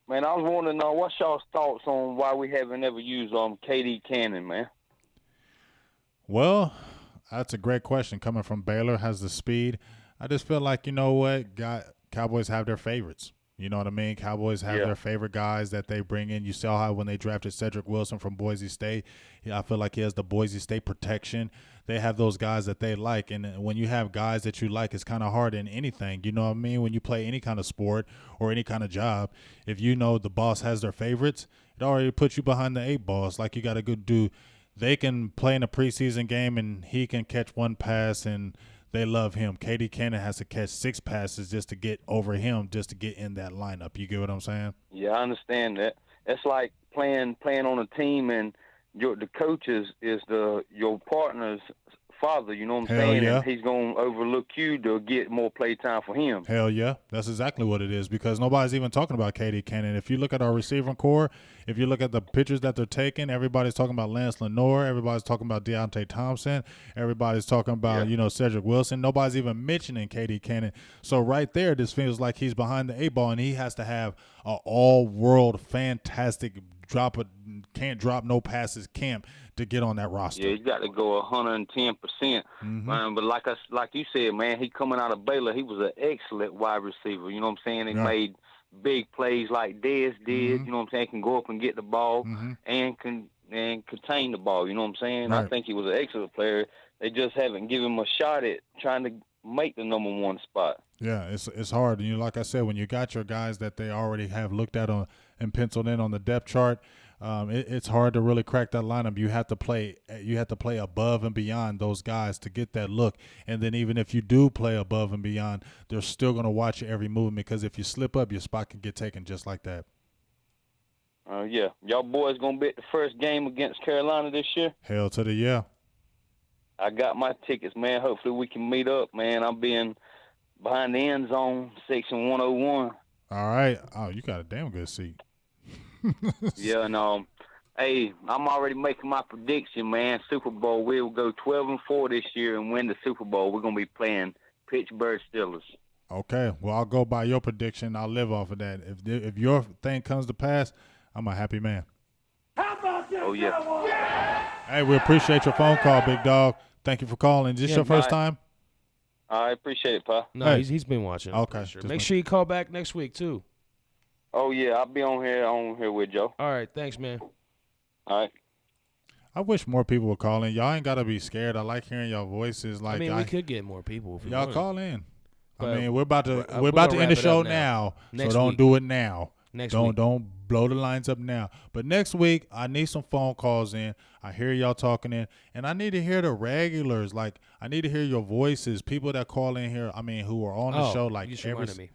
Man, I was wanting to know what's y'all's thoughts on why we haven't ever used KD Cannon, man. Well, that's a great question. Coming from Baylor, has the speed. I just feel like, you know what, Cowboys have their favorites. You know what I mean? Cowboys have their favorite guys that they bring in. You saw how when they drafted Cedric Wilson from Boise State, I feel like he has the Boise State protection. They have those guys that they like. And when you have guys that you like, it's kind of hard in anything. You know what I mean? When you play any kind of sport or any kind of job, if you know the boss has their favorites, it already puts you behind the 8 ball. It's like you got to go do. They can play in a preseason game and he can catch one pass and they love him. KD Cannon has to catch 6 passes just to get over him, just to get in that lineup. You get what I'm saying? Yeah, I understand that. It's like playing on a team and the coach is your partner's father, you know what I'm saying? Yeah. And he's going to overlook you to get more play time for him. Hell yeah. That's exactly what it is because nobody's even talking about KD Cannon. If you look at our receiving core, if you look at the pictures that they're taking, everybody's talking about Lance Lenore. Everybody's talking about Deontay Thompson. Everybody's talking about, Cedric Wilson. Nobody's even mentioning KD Cannon. So right there, this feels like he's behind the 8 ball and he has to have an all-world fantastic can't drop no passes camp to get on that roster. Yeah, you got to go 110%. But like you said, man, he coming out of Baylor, he was an excellent wide receiver. You know what I'm saying? He made big plays like Dez did. You know what I'm saying? Can go up and get the ball and contain the ball. You know what I'm saying? Right. I think he was an excellent player. They just haven't given him a shot at trying to make the number one spot. Yeah, it's hard. And like I said, when you got your guys that they already have looked at and penciled in on the depth chart, it's hard to really crack that lineup. You have to play above and beyond those guys to get that look. And then even if you do play above and beyond, they're still going to watch your every movement, because if you slip up, your spot can get taken just like that. Yeah. Y'all boys going to be at the first game against Carolina this year? Hell to the yeah. I got my tickets, man. Hopefully we can meet up, man. I'm being behind the end zone, section 101. All right. Oh, you got a damn good seat. Yeah, and hey, I'm already making my prediction, man. Super Bowl, we'll go 12-4 this year and win the Super Bowl. We're going to be playing Pittsburgh Steelers. Okay. Well, I'll go by your prediction. I'll live off of that. If your thing comes to pass, I'm a happy man. How about them yeah. Cowboys? Yeah! Hey, we appreciate your phone call, big dog. Thank you for calling. Is this your first time? I appreciate it, Pa. No, Hey. he's been watching. Okay. Sure. Make sure you call back next week, too. Oh, yeah, I'll be on here with Joe. All right. Thanks, man. All right. I wish more people would call in. Y'all ain't got to be scared. I like hearing your voices. Like, we could get more people if we y'all wanted. call in. But I mean, we're about to we're gonna end the wrap it show up now. so Next don't week. do it now. Next don't week. don't blow the lines up now. But next week, I need some phone calls in. I hear y'all talking in, and I need to hear the regulars. Like, I need to hear your voices. People that call in here. I mean, who are on the show. Like, you just reminded me.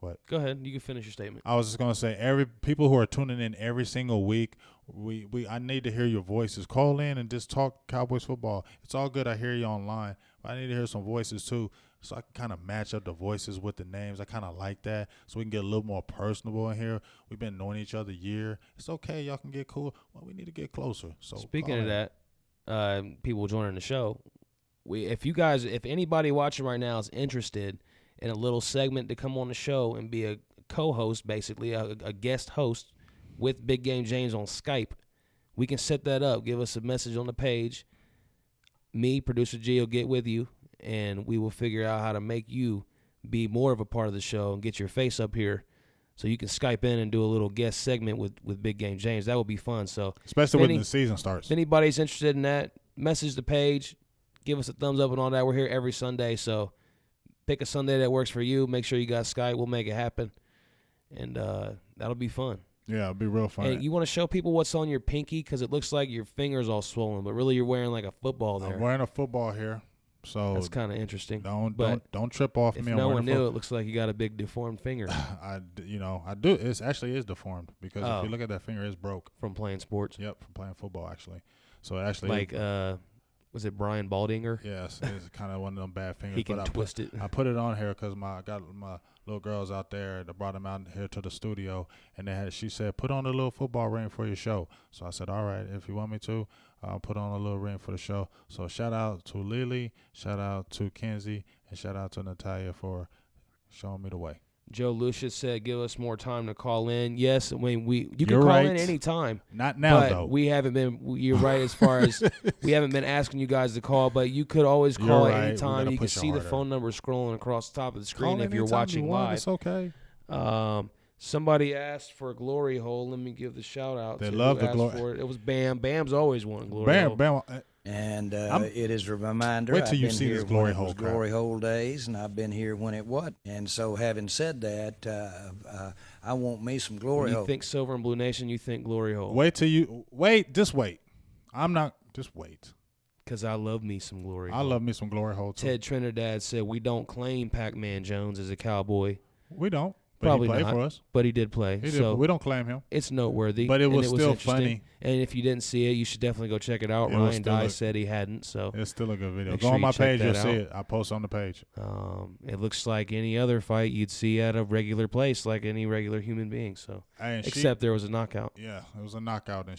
What? Go ahead. You can finish your statement. I was just gonna say, people who are tuning in every single week, I need to hear your voices. Call in and just talk Cowboys football. It's all good. I hear you online, but I need to hear some voices too, so I can kind of match up the voices with the names. I kind of like that, so we can get a little more personable in here. We've been knowing each other a year. It's okay. Y'all can get cool. Well, we need to get closer. So speaking of that, people joining the show. If anybody watching right now is interested in a little segment to come on the show and be a co-host, basically a guest host with Big Game James on Skype, we can set that up. Give us a message on the page. Me, producer G, will get with you, and we will figure out how to make you be more of a part of the show and get your face up here so you can Skype in and do a little guest segment with Big Game James. That would be fun. So, especially when the season starts. If anybody's interested in that, message the page. Give us a thumbs up and all that. We're here every Sunday, so pick a Sunday that works for you. Make sure you got Skype. We'll make it happen, and that'll be fun. Yeah, it'll be real fun. Hey, you want to show people what's on your pinky because it looks like your finger's all swollen, but really you're wearing like a football there. I'm wearing a football here, so that's kind of interesting. Don't trip off me. If no one knew, it looks like you got a big deformed finger. I do. It actually is deformed because if you look at that finger, it's broke from playing sports. Yep, from playing football actually. So it actually was it Brian Baldinger? Yes, it's kind of one of them bad fingers. He can twist it. I put it on here because I got my little girls out there that brought them out here to the studio, and she said, put on a little football ring for your show. So I said, all right, if you want me to, I'll put on a little ring for the show. So shout out to Lily, shout out to Kenzie, and shout out to Natalia for showing me the way. Joe Lucius said, give us more time to call in. Yes, I mean, you can You're call right. in any time. Not now, but though. We haven't been, you're right as far as we haven't been asking you guys to call, but you could always call at any time. You can see the phone number scrolling across the top of the screen if you're watching live. It's okay. Somebody asked for a glory hole. Let me give the shout out. They love the glory. For it. It was Bam. Bam's always wanting glory hole. Bam. And it is a reminder. Wait till I've you been see here this glory when it hole was crap. glory hole days, and I've been here when it wasn't. And so, having said that, I want me some glory hole. You think Silver and Blue Nation? You think glory hole? Just wait. I'm not. Just wait. Because I love me some glory hole. I love me some glory hole too. Ted Trinidad said we don't claim Pacman Jones as a Cowboy. We don't. But Probably he played not, for us. but he did play. So we don't claim him. It's noteworthy. But it was still interesting. funny. And if you didn't see it, you should definitely go check it out. Ryan Dye said he hadn't. So it's still a good video. Make Go sure on my you check page, that you'll out. see it. I post on the page. It looks like any other fight you'd see at a regular place, like any regular human being. So except there was a knockout. Yeah, it was a knockout, and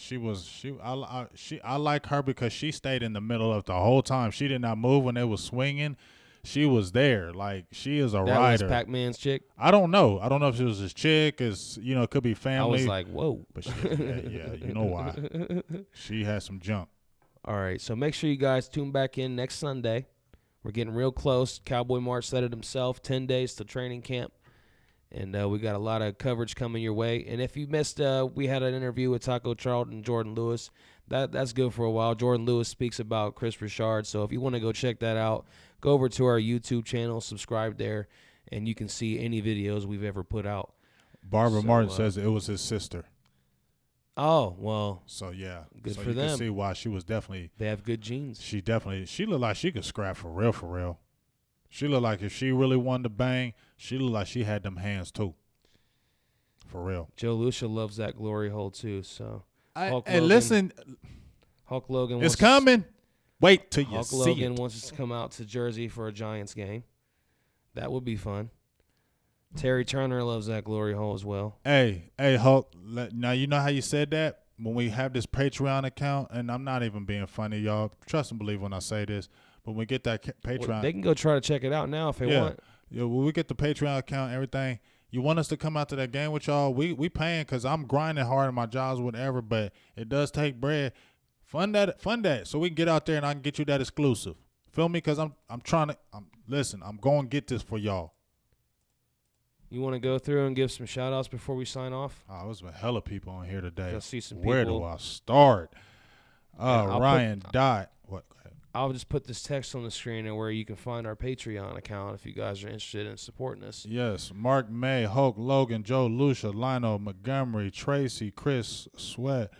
I like her because she stayed in the middle of the whole time. She did not move when they was swinging. she was there. Like, she is a that rider. was Pacman's chick? I don't know. I don't know if she was his chick. It could be family. I was like, whoa. But yeah, you know why. She has some junk. All right, so make sure you guys tune back in next Sunday. We're getting real close. Cowboy March said it himself, 10 days to training camp. And we got a lot of coverage coming your way. And if you missed, we had an interview with Taco Charlton and Jordan Lewis. That's good for a while. Jordan Lewis speaks about Chris Richard. So if you want to go check that out, go over to our YouTube channel, subscribe there, and you can see any videos we've ever put out. Barbara Martin says it was his sister. Oh, well. So, yeah. Good so for you them. can see why she was definitely. They have good genes. She looked like she could scrap for real, for real. She looked like if she really wanted to bang, she looked like she had them hands too. For real. Joe Lucia loves that glory hole too. So, listen. Hulk Logan. It's coming. Wait till you Hulk see Logan it. wants us to come out to Jersey for a Giants game. That would be fun. Terry Turner loves that glory hole as well. Hey, Hulk. Now, you know how you said that? When we have this Patreon account, and I'm not even being funny, y'all. Trust and believe when I say this. But when we get that Patreon. Well, they can go try to check it out now if they want. Yeah, when we get the Patreon account, everything, you want us to come out to that game with y'all, we paying because I'm grinding hard in my jobs, whatever, but it does take bread. Fund that so we can get out there and I can get you that exclusive. Feel me? Because I'm going to get this for y'all. You want to go through and give some shout-outs before we sign off? Oh, there's a hell of people on here today. I see some Where people. do I start? Ryan Dot. What? Go ahead. I'll just put this text on the screen and where you can find our Patreon account if you guys are interested in supporting us. Yes. Mark May, Hulk, Logan, Joe Lucia, Lionel Montgomery, Tracy, Chris Sweat,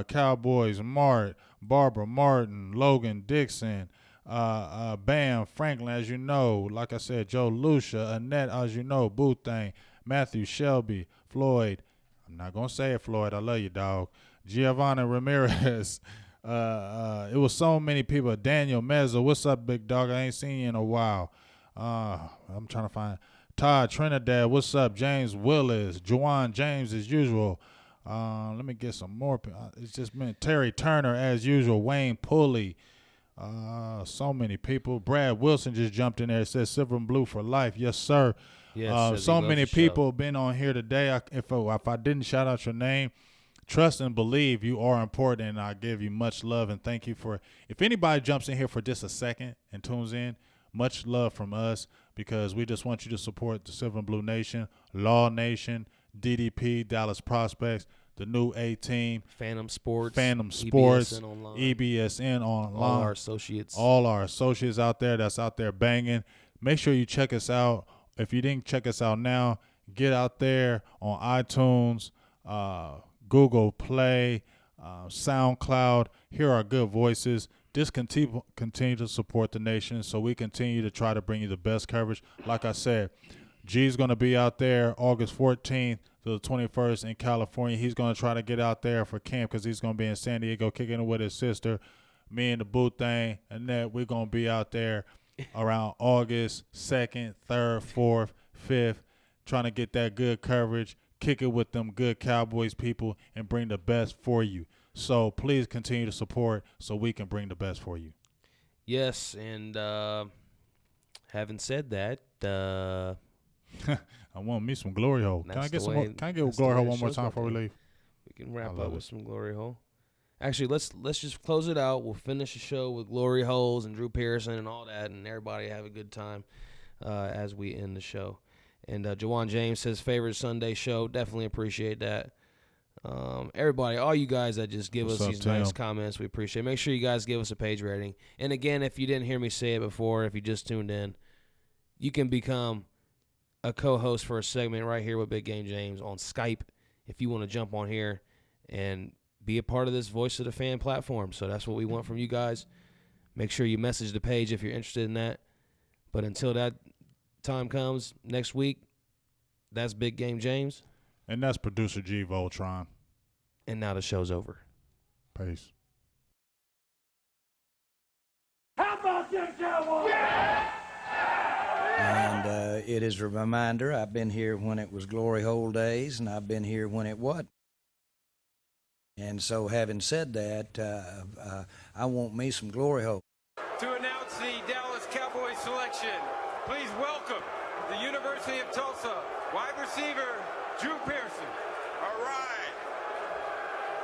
Cowboys, Mart, Barbara Martin, Logan Dixon, Bam Franklin, as you know, like I said, Joe Lucia, Annette, as you know, Boothang, Matthew Shelby, Floyd. I'm not gonna say it, Floyd. I love you, dog. Giovanni Ramirez. It was so many people. Daniel Mezzo, what's up, big dog? I ain't seen you in a while. I'm trying to find Todd Trinidad, what's up? James Willis, Juwan James as usual. Let me get some more. It's just been Terry Turner as usual. Wayne Pulley. So many people. Brad Wilson just jumped in there. It says Silver and Blue for life. Yes, sir. Yes, so many people been on here today. If I didn't shout out your name, trust and believe you are important, and I give you much love and thank you for. If anybody jumps in here for just a second and tunes in, much love from us because we just want you to support the Silver and Blue Nation, Law Nation, DDP, Dallas Prospects, the new A-Team, Phantom Sports, EBSN online, all our associates out there that's out there banging. Make sure you check us out. If you didn't check us out now, get out there on iTunes, Google Play, SoundCloud. Hear our good voices. Just continue to support the nation so we continue to try to bring you the best coverage. Like I said, G's going to be out there August 14th to the 21st in California. He's going to try to get out there for camp because he's going to be in San Diego kicking it with his sister. Me and the boo thing, and that we're going to be out there around August 2nd, 3rd, 4th, 5th, trying to get that good coverage, kick it with them good Cowboys people, and bring the best for you. So please continue to support so we can bring the best for you. Yes, and having said that, I want me some glory hole. Can I get some more? Can I get glory hole one more time before we leave? We can wrap up with some glory hole. Actually, let's just close it out. We'll finish the show with glory holes and Drew Pearson and all that, and everybody have a good time as we end the show. And Juwan James says favorite Sunday show. Definitely appreciate that. Everybody, all you guys that just give us these nice comments, we appreciate it. Make sure you guys give us a page rating. And again, if you didn't hear me say it before, if you just tuned in, you can become a co-host for a segment right here with Big Game James on Skype if you want to jump on here and be a part of this Voice of the Fan platform. So that's what we want from you guys. Make sure you message the page if you're interested in that. But until that time comes next week, that's Big Game James. And that's producer G Voltron. And now the show's over. Peace. How about them Cowboys? Yeah! And it is a reminder, I've been here when it was glory hole days, and I've been here when it wasn't. And so having said that, I want me some glory hole. To announce the Dallas Cowboys selection. Please welcome the University of Tulsa wide receiver, Drew Pearson. All right.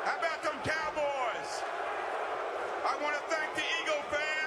How about them Cowboys? I want to thank the Eagle fans.